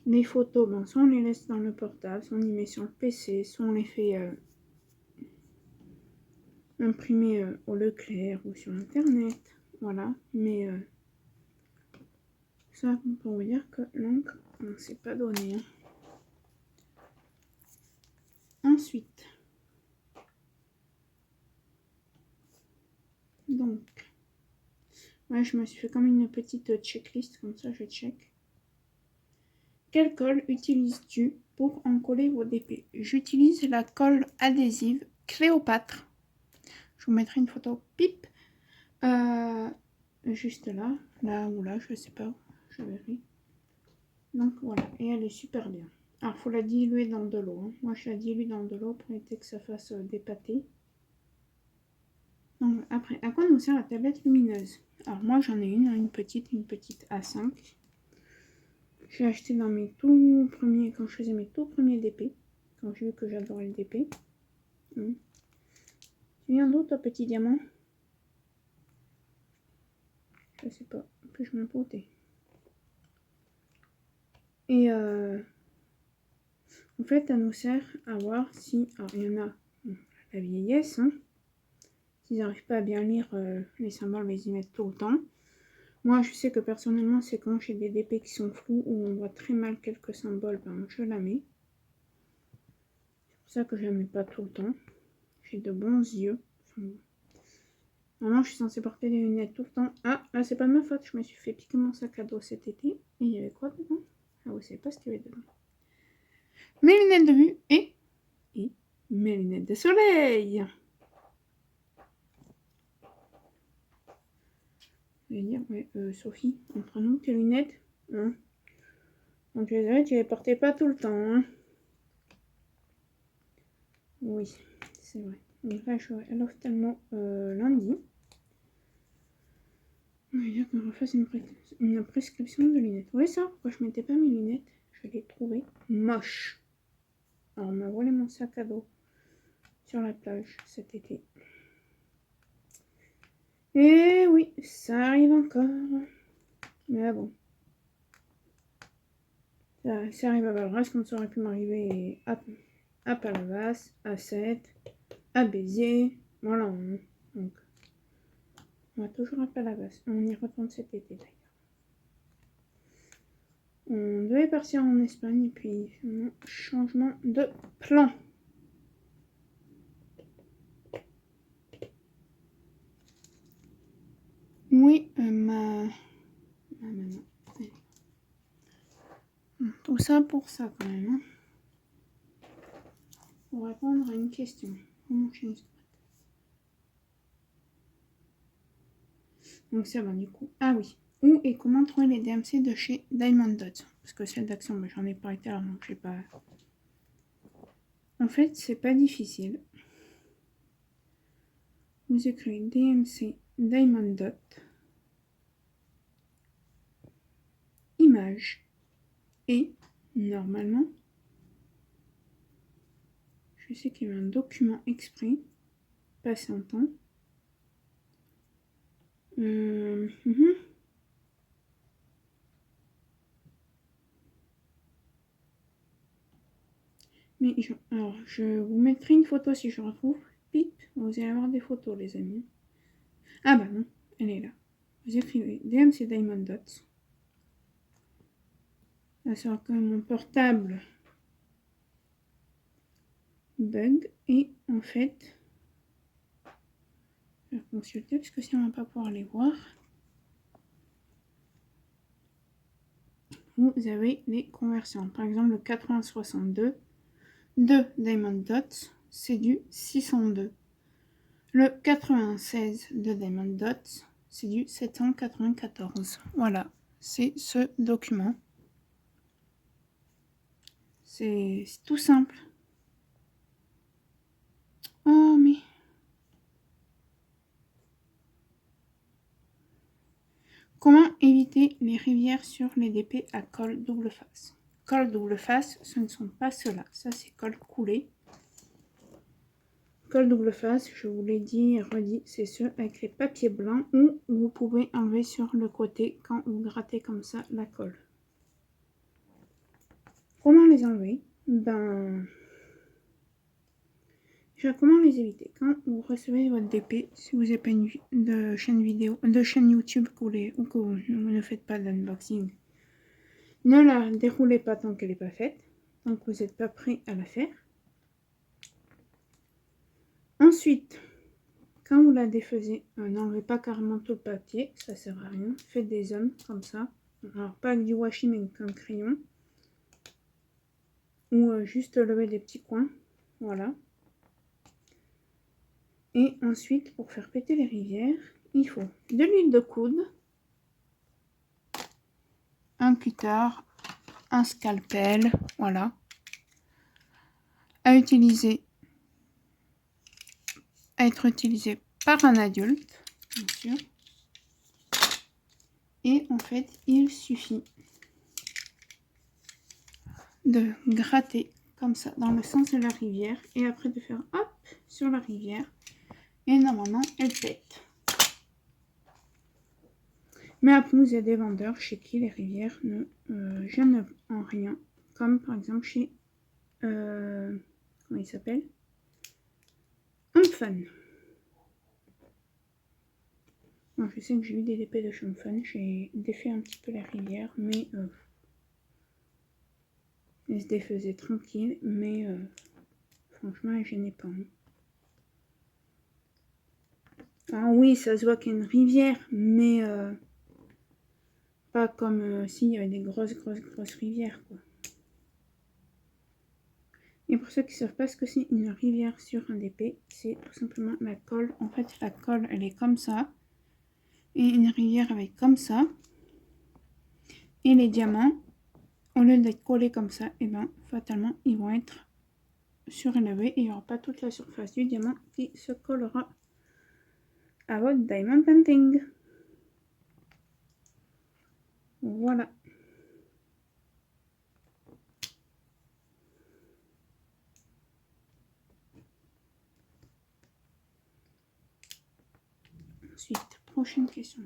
Les photos, ben, soit on les laisse dans le portable, soit on les met sur le PC, soit on les fait imprimer au Leclerc ou sur internet. Voilà, mais ça pour vous dire que l'encre, c'est pas donné. Hein. Ensuite, donc, ouais, je me suis fait comme une petite checklist, comme ça je check. Quelle colle utilises-tu pour en coller vos DP? J'utilise la colle adhésive Cléopâtre. Je vous mettrai une photo pipe. Juste là ou là, je sais pas, je verrai. Donc voilà, et elle est super bien. Alors il faut la diluer dans de l'eau. Hein. Moi je la dilue dans de l'eau pour éviter que ça fasse des pâtés. Donc après, à quoi nous sert la tablette lumineuse? Alors moi j'en ai une petite A5. J'ai acheté dans mes tout premiers, quand je faisais mes tout premiers DP, quand j'ai vu que j'adorais le DP. Tu viens d'où toi petit diamant? Je sais pas, plus je m'en doutais. Et en fait, elle nous sert à voir si... Alors, il y en a la vieillesse, hein. S'ils n'arrivent pas à bien lire les symboles, mais ils y mettent tout le temps. Moi, je sais que personnellement, c'est quand j'ai des DP qui sont flous ou on voit très mal quelques symboles, ben, je la mets. C'est pour ça que je la mets pas tout le temps. J'ai de bons yeux. Enfin, normalement, je suis censée porter des lunettes tout le temps. Ah, là, c'est pas de ma faute. Je me suis fait piquer mon sac à dos cet été. Et il y avait quoi dedans? Ah, vous savez pas ce qu'il y avait dedans. Mes lunettes de vue et mes lunettes de soleil. Je vais dire, ouais, Sophie, entre nous, tes lunettes, hein. Donc les avais, tu les portais pas tout le temps, hein. Oui, c'est vrai. Donc là, je suis à l'ophtalmo lundi. On va dire qu'on refasse une prescription de lunettes. Oui, ça, pourquoi je mettais pas mes lunettes? Je les trouvais moches. Alors, on m'a volé mon sac à dos sur la plage cet été. Et oui, ça arrive encore. Mais bon. Ça arrive à Valras, comme ça aurait pu m'arriver à Palavas, à Sète, à Béziers. Voilà. Donc, on va toujours à Palavas. On y retourne cet été d'ailleurs. On devait partir en Espagne et puis changement de plan. Oui, ma maman. Tout ça pour ça quand même. Hein. Pour répondre à une question. Comment je suis... Donc ça va du coup. Ah oui. Où et comment trouver les DMC de chez Diamond Dots? Parce que celle d'Action, j'en ai pas été là, donc je sais pas. En fait, c'est pas difficile. Vous écrivez DMC Diamond Dot, image, et normalement, je sais qu'il y avait un document exprès, passé en temps. Mais alors, je vous mettrai une photo si je retrouve. Pip, vous allez avoir des photos, les amis. Ah bah non, elle est là. Vous écrivez DMC Diamond Dots. Là, c'est quand même mon portable bug. Et en fait, je vais consulter parce que sinon on va pas pouvoir les voir. Vous avez les conversions. Par exemple, le 8062 de Diamond Dots, c'est du 602. Le 96 de Diamond Dots, c'est du 794. Voilà, c'est ce document. C'est tout simple. Oh, mais... Comment éviter les rivières sur les DP à colle double face? Colle double face, ce ne sont pas ceux-là. Ça, c'est colle coulée. Colle double face, je vous l'ai dit et redit, c'est ceux avec les papiers blancs où vous pouvez enlever sur le côté quand vous grattez comme ça la colle. Comment les enlever? Ben... Déjà, comment les éviter? Quand vous recevez votre DP, si vous n'avez pas de chaîne vidéo, de chaîne YouTube ou que vous ne faites pas d'unboxing, ne la déroulez pas tant qu'elle n'est pas faite, tant que vous n'êtes pas prêt à la faire. Ensuite, quand vous la défaisez, n'enlevez pas carrément tout le papier, ça sert à rien. Faites des zones comme ça. Alors pas avec du washi mais avec un crayon. Ou juste lever des petits coins. Voilà. Et ensuite, pour faire péter les rivières, il faut de l'huile de coude, un cutter, un scalpel, voilà, à être utilisé par un adulte, bien sûr. Et en fait, il suffit de gratter comme ça dans le sens de la rivière et après de faire hop sur la rivière et normalement elle pète. Mais après vous avez des vendeurs chez qui les rivières ne gênent en rien, comme par exemple chez comment il s'appelle, Fun. Moi, je sais que j'ai eu des DP de Fun, j'ai défait un petit peu la rivière, mais elle se défaisait tranquille, mais franchement elle gênait pas. Ah oui, ça se voit qu'il y a une rivière, mais pas comme s'il y avait des grosses rivières, quoi. Et pour ceux qui ne savent pas ce que c'est une rivière sur un DP, c'est tout simplement la colle. En fait, la colle, elle est comme ça. Et une rivière avec comme ça. Et les diamants, au lieu d'être collés comme ça, et ben fatalement, ils vont être surélevés. Et il n'y aura pas toute la surface du diamant qui se collera à votre diamond painting. Voilà. Ensuite, prochaine question.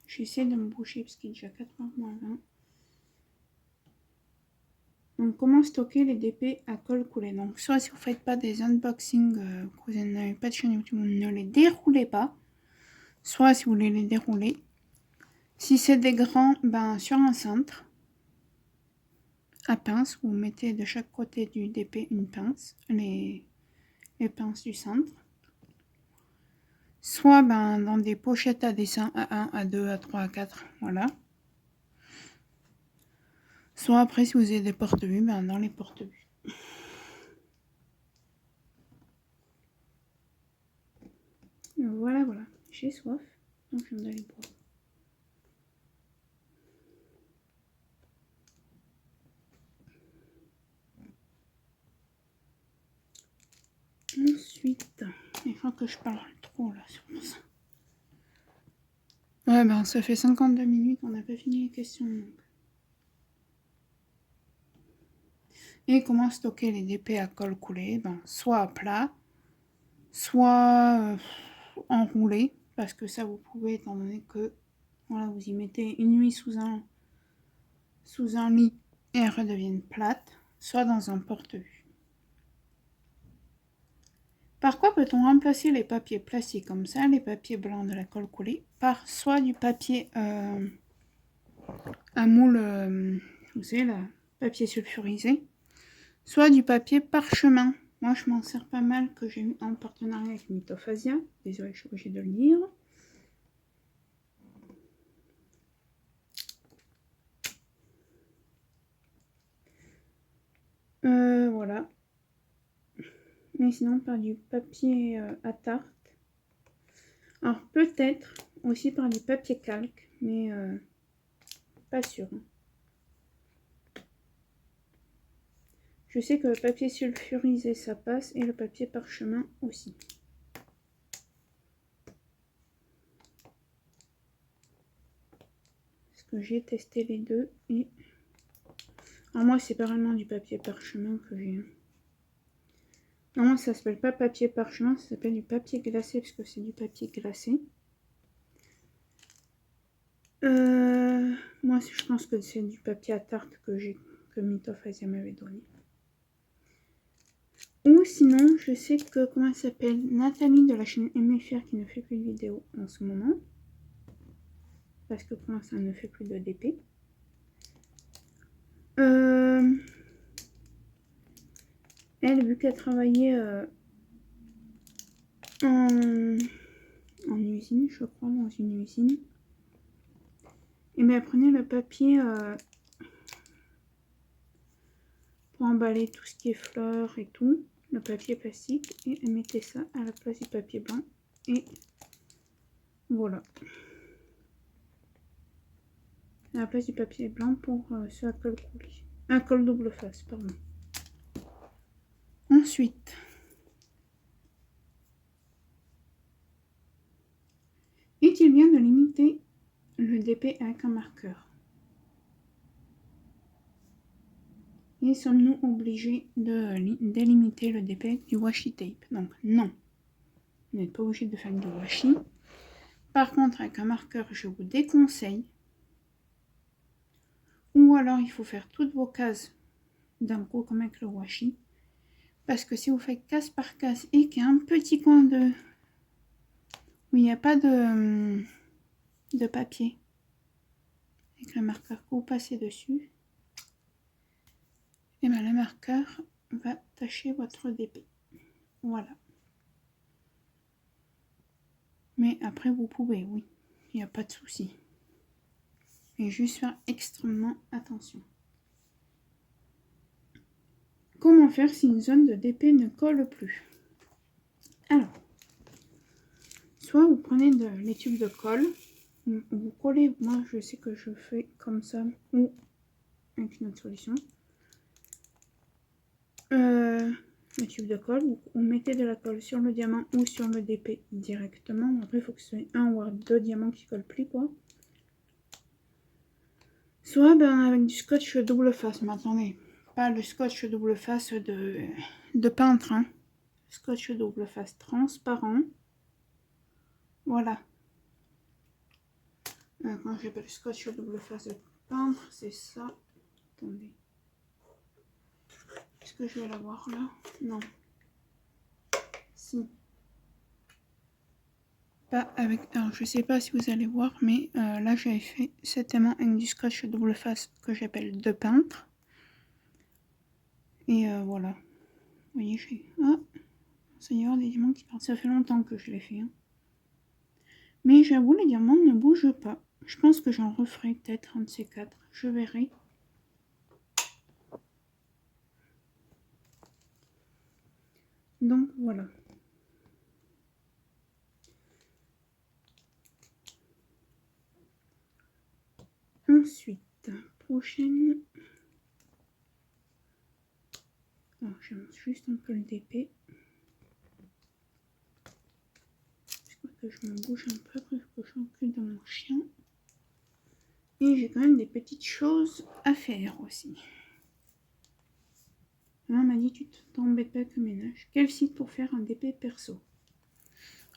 J'essaie de me boucher parce qu'il est déjà 4h moins 20. Donc, comment stocker les DP à colle coulée? Donc, soit si vous ne faites pas des unboxings, que vous n'avez pas de chaîne YouTube, ne les déroulez pas. Soit si vous voulez les dérouler. Si c'est des grands, ben sur un cintre à pince, vous mettez de chaque côté du DP une pince, les pinces du cintre. Soit ben, dans des pochettes à dessin A1, A2, A3, A4, voilà. Soit après, si vous avez des porte-buts, ben, dans les porte-buts. Voilà, voilà. J'ai soif, donc je viens d'aller boire. Ensuite, il faut que je parle trop là, c'est pour ça. Ouais, ben ça fait 52 minutes, on n'a pas fini les questions. Donc. Et comment stocker les DP à colle coulée? Ben, soit à plat, soit enroulé, parce que ça vous pouvez, étant donné que voilà, vous y mettez une nuit sous un lit et elles redeviennent plates, soit dans un porte-vue. Par quoi peut-on remplacer les papiers plastiques comme ça, les papiers blancs de la colle coulée, par soit du papier à moule, vous savez, là, papier sulfurisé, soit du papier parchemin. Moi, je m'en sers pas mal, que j'ai eu en partenariat avec Mythophasia. Désolée, je suis obligée de le lire. Voilà. Mais sinon, par du papier à tarte. Alors, peut-être aussi par du papier calque, mais pas sûr. Je sais que le papier sulfurisé, ça passe, et le papier parchemin aussi. Parce que j'ai testé les deux, et... Alors moi, c'est pas vraiment du papier parchemin que j'ai. Non, ça s'appelle pas papier parchemin, ça s'appelle du papier glacé, parce que c'est du papier glacé. Moi, je pense que c'est du papier à tarte que Mythophasia m'avait donné. Ou sinon, je sais que, comment elle s'appelle, Nathalie de la chaîne MFR qui ne fait plus de vidéos en ce moment. Parce que pour l'instant, elle ne fait plus de DP. Elle, vu qu'elle travaillait en usine, je crois, dans une usine, et bien elle prenait le papier pour emballer tout ce qui est fleurs et tout, le papier plastique, et elle mettait ça à la place du papier blanc, Et voilà. À la place du papier blanc pour ce à col coulé. Un col double face, pardon. Ensuite, est-il bien de limiter le DP avec un marqueur? Et sommes-nous obligés de délimiter le DP avec du washi tape? Donc non, vous n'êtes pas obligé de faire du washi. Par contre, avec un marqueur, je vous déconseille. Ou alors, il faut faire toutes vos cases d'un coup comme avec le washi. Parce que si vous faites case par case et qu'il y a un petit coin de où il n'y a pas de papier, avec le marqueur que vous passez dessus, et bien le marqueur va tacher votre DP. Voilà. Mais après, vous pouvez, oui. Il n'y a pas de souci. Et juste faire extrêmement attention. Comment faire si une zone de DP ne colle plus? Alors, soit vous prenez les tubes de colle, vous collez, moi je sais que je fais comme ça, ou avec une autre solution. Le tube de colle, vous mettez de la colle sur le diamant ou sur le DP directement. Après, il faut que ce soit un ou deux diamants qui collent plus, quoi. Soit avec du scotch double face, mais attendez, pas le scotch double face de peintre, hein. Scotch double face transparent. Voilà. Quand j'appelle scotch double face de peintre, c'est ça. Attendez. Est-ce que je vais l'avoir là? Non. Si. Pas avec. Alors, je sais pas si vous allez voir, mais là j'avais fait cet aimant avec du scotch double face que j'appelle de peintre. Et voilà. Vous voyez, j'ai. Ah, ça y est, des diamants qui partent. Ça fait longtemps que je l'ai fait. Hein. Mais j'avoue, les diamants ne bougent pas. Je pense que j'en referai peut-être un de ces quatre. Je verrai. Donc voilà. Ensuite, prochaine. Alors, j'avance juste un peu le DP. Que je me bouge un peu, après que je m'occupe de mon chien. Et j'ai quand même des petites choses à faire aussi. Maman m'a dit, tu t'embêtes pas avec le ménage. Quel site pour faire un DP perso?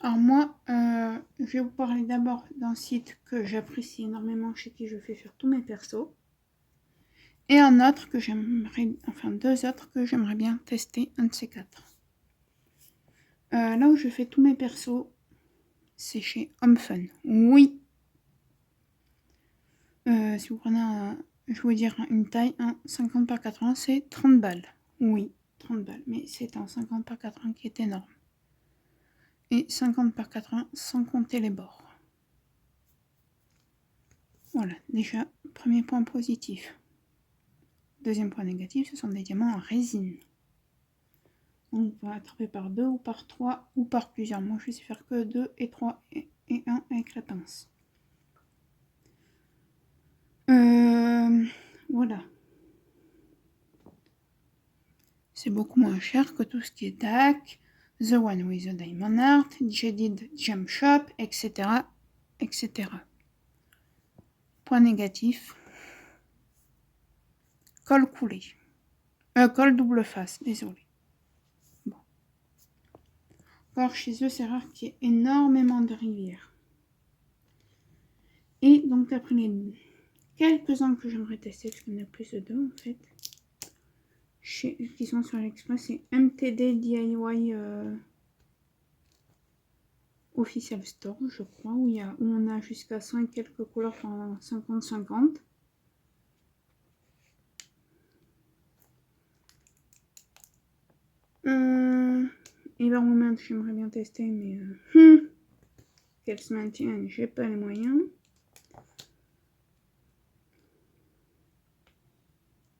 Alors moi, je vais vous parler d'abord d'un site que j'apprécie énormément, chez qui je fais faire tous mes persos. Et un autre que j'aimerais, enfin deux autres que j'aimerais bien tester, un de ces quatre. Là où je fais tous mes persos, c'est chez HomeFun. Oui. Si vous prenez je vais vous dire une taille, 50 par 80, c'est 30 balles. Oui, 30 balles. Mais c'est un 50 par 80 qui est énorme. Et 50 par 80 sans compter les bords. Voilà, déjà, premier point positif. Deuxième point négatif, ce sont des diamants en résine. Donc, on va attraper par 2 ou par 3 ou par plusieurs. Moi, je sais faire que 2 et 3 et 1 avec la pince. Voilà. C'est beaucoup moins cher que tout ce qui est DAC, The One with the Diamond Art, Jaded Gem Shop, etc. etc. Point négatif. Col coulé. Col double face, désolé. Bon. Or, chez eux, c'est rare qu'il y ait énormément de rivières. Et donc, d'après les quelques-uns que j'aimerais tester, parce qu'il y en a plus de deux en fait, qui sont sur AliExpress, c'est MTD DIY Official Store, je crois, où on a jusqu'à 100 et quelques couleurs en 50-50. Et leur moment, j'aimerais bien tester, mais qu'elle se maintienne, j'ai pas les moyens.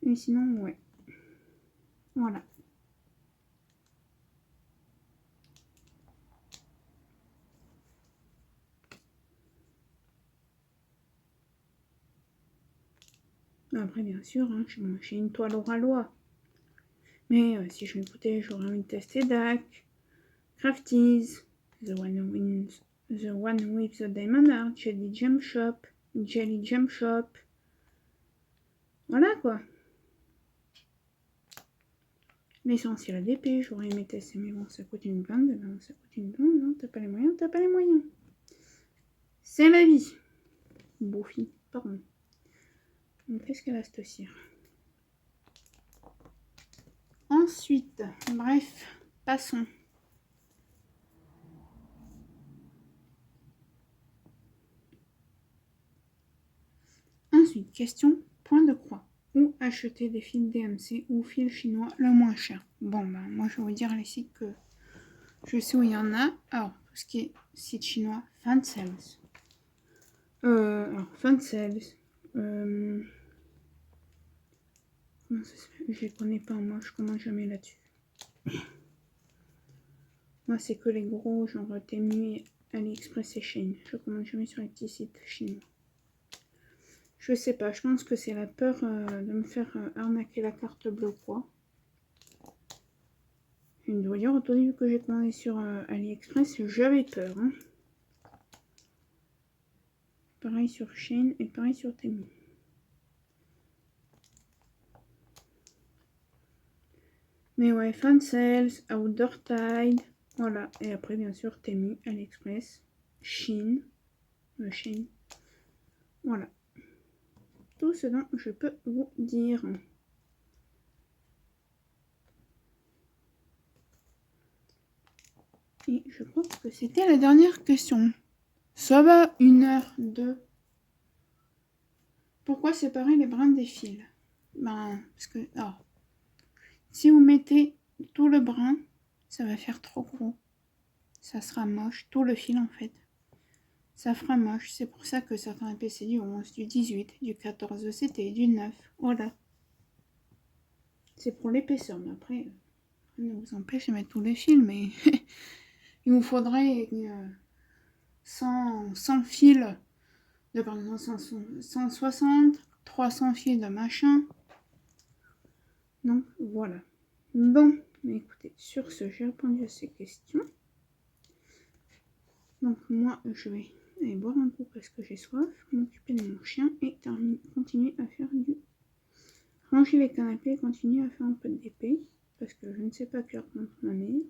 Et sinon, ouais. Voilà. Après, bien sûr, hein, j'ai une toile au ralois. Mais si je m'écoutais, j'aurais envie de tester DAC, Crafties, The One with the Diamond Art, Jelly Gem Shop. Voilà quoi. L'essentiel d'épée, j'aurais aimé tester, mais bon, ça coûte une blinde, non, t'as pas les moyens. C'est la vie. Bouffi, pardon. Donc, qu'est-ce qu'elle a cette cire? Ensuite, bref, passons. Ensuite, question, point de croix. Où acheter des fils DMC ou fils chinois le moins cher? Bon, ben, moi, je vais vous dire les sites que je sais où il y en a. Alors, tout ce qui est site chinois, Fansales. Fansales. Comment ça se fait? Je les connais pas, moi, je commande jamais là-dessus. Moi, c'est que les gros, genre Temu, AliExpress et Shein. Je commande jamais sur les petits sites chinois. Je sais pas, je pense que c'est la peur de me faire arnaquer la carte bleue, quoi. Je dois dire, au début que j'ai commandé sur AliExpress, j'avais peur. Hein. Pareil sur Shein et pareil sur Temu. Mais ouais, Fansales, Outdoor Tide, voilà. Et après, bien sûr, Temu, AliExpress, Shein, Shein. Voilà. Tout ce dont je peux vous dire. Et je crois que c'était la dernière question. Ça va, 1h02. Pourquoi séparer les brins des fils? Ben, parce que... Oh, si vous mettez tout le brin, ça va faire trop gros. Ça sera moche. Tout le fil, en fait. Ça fera moche. C'est pour ça que certains épées, c'est du 11, du 18, du 14 CT, du 9. Voilà. C'est pour l'épaisseur. Mais après, ne vous empêche de mettre tous les fils. Mais il vous faudrait 100 fils de par exemple 160, 300 fils de machin. Donc voilà. Bon, mais écoutez, sur ce, j'ai répondu à ces questions. Donc moi, je vais aller boire un coup parce que j'ai soif, m'occuper de mon chien et continuer à faire du... Ranger les canapés et continuer à faire un peu d'épée parce que je ne sais pas cuire contre ma mère.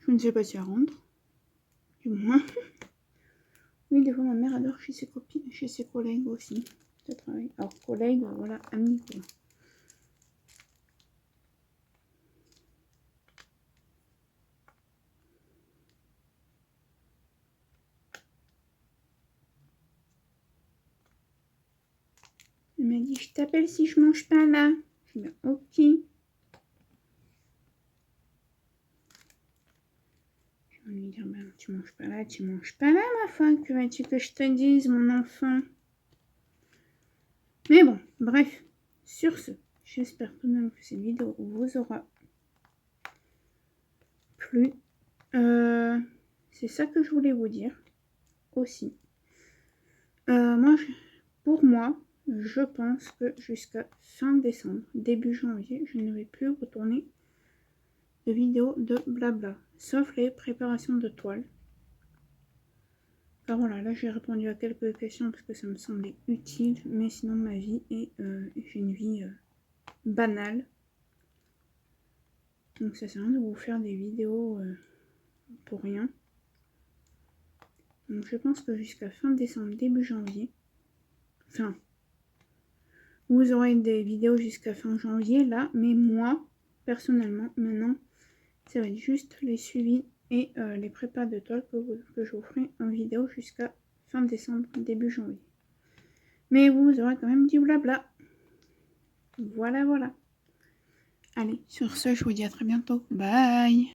Je ne sais pas si elle rentre, du moins. Oui, des fois ma mère adore chez ses copines, chez ses collègues aussi. De travail. Alors collègues, voilà, amis quoi. Elle m'a dit, je t'appelle si je mange pas là. Je dis, ok. Je vais lui dire, ben, tu manges pas là, ma femme. Que veux-tu que je te dise, mon enfant? Mais bon, bref. Sur ce, j'espère tout de même que cette vidéo vous aura plu. C'est ça que je voulais vous dire aussi. Pour moi, je pense que jusqu'à fin décembre, début janvier, je ne vais plus retourner de vidéos de blabla, sauf les préparations de toile. Car voilà, là j'ai répondu à quelques questions parce que ça me semblait utile, mais sinon ma vie est, j'ai une vie banale. Donc ça sert à rien de vous faire des vidéos pour rien. Donc je pense que jusqu'à fin décembre, début janvier, enfin, vous aurez des vidéos jusqu'à fin janvier là, mais moi, personnellement, maintenant, ça va être juste les suivis et les prépas de toile que je vous ferai en vidéo jusqu'à fin décembre, début janvier. Mais vous aurez quand même du blabla. Voilà, voilà. Allez, sur ce, je vous dis à très bientôt. Bye!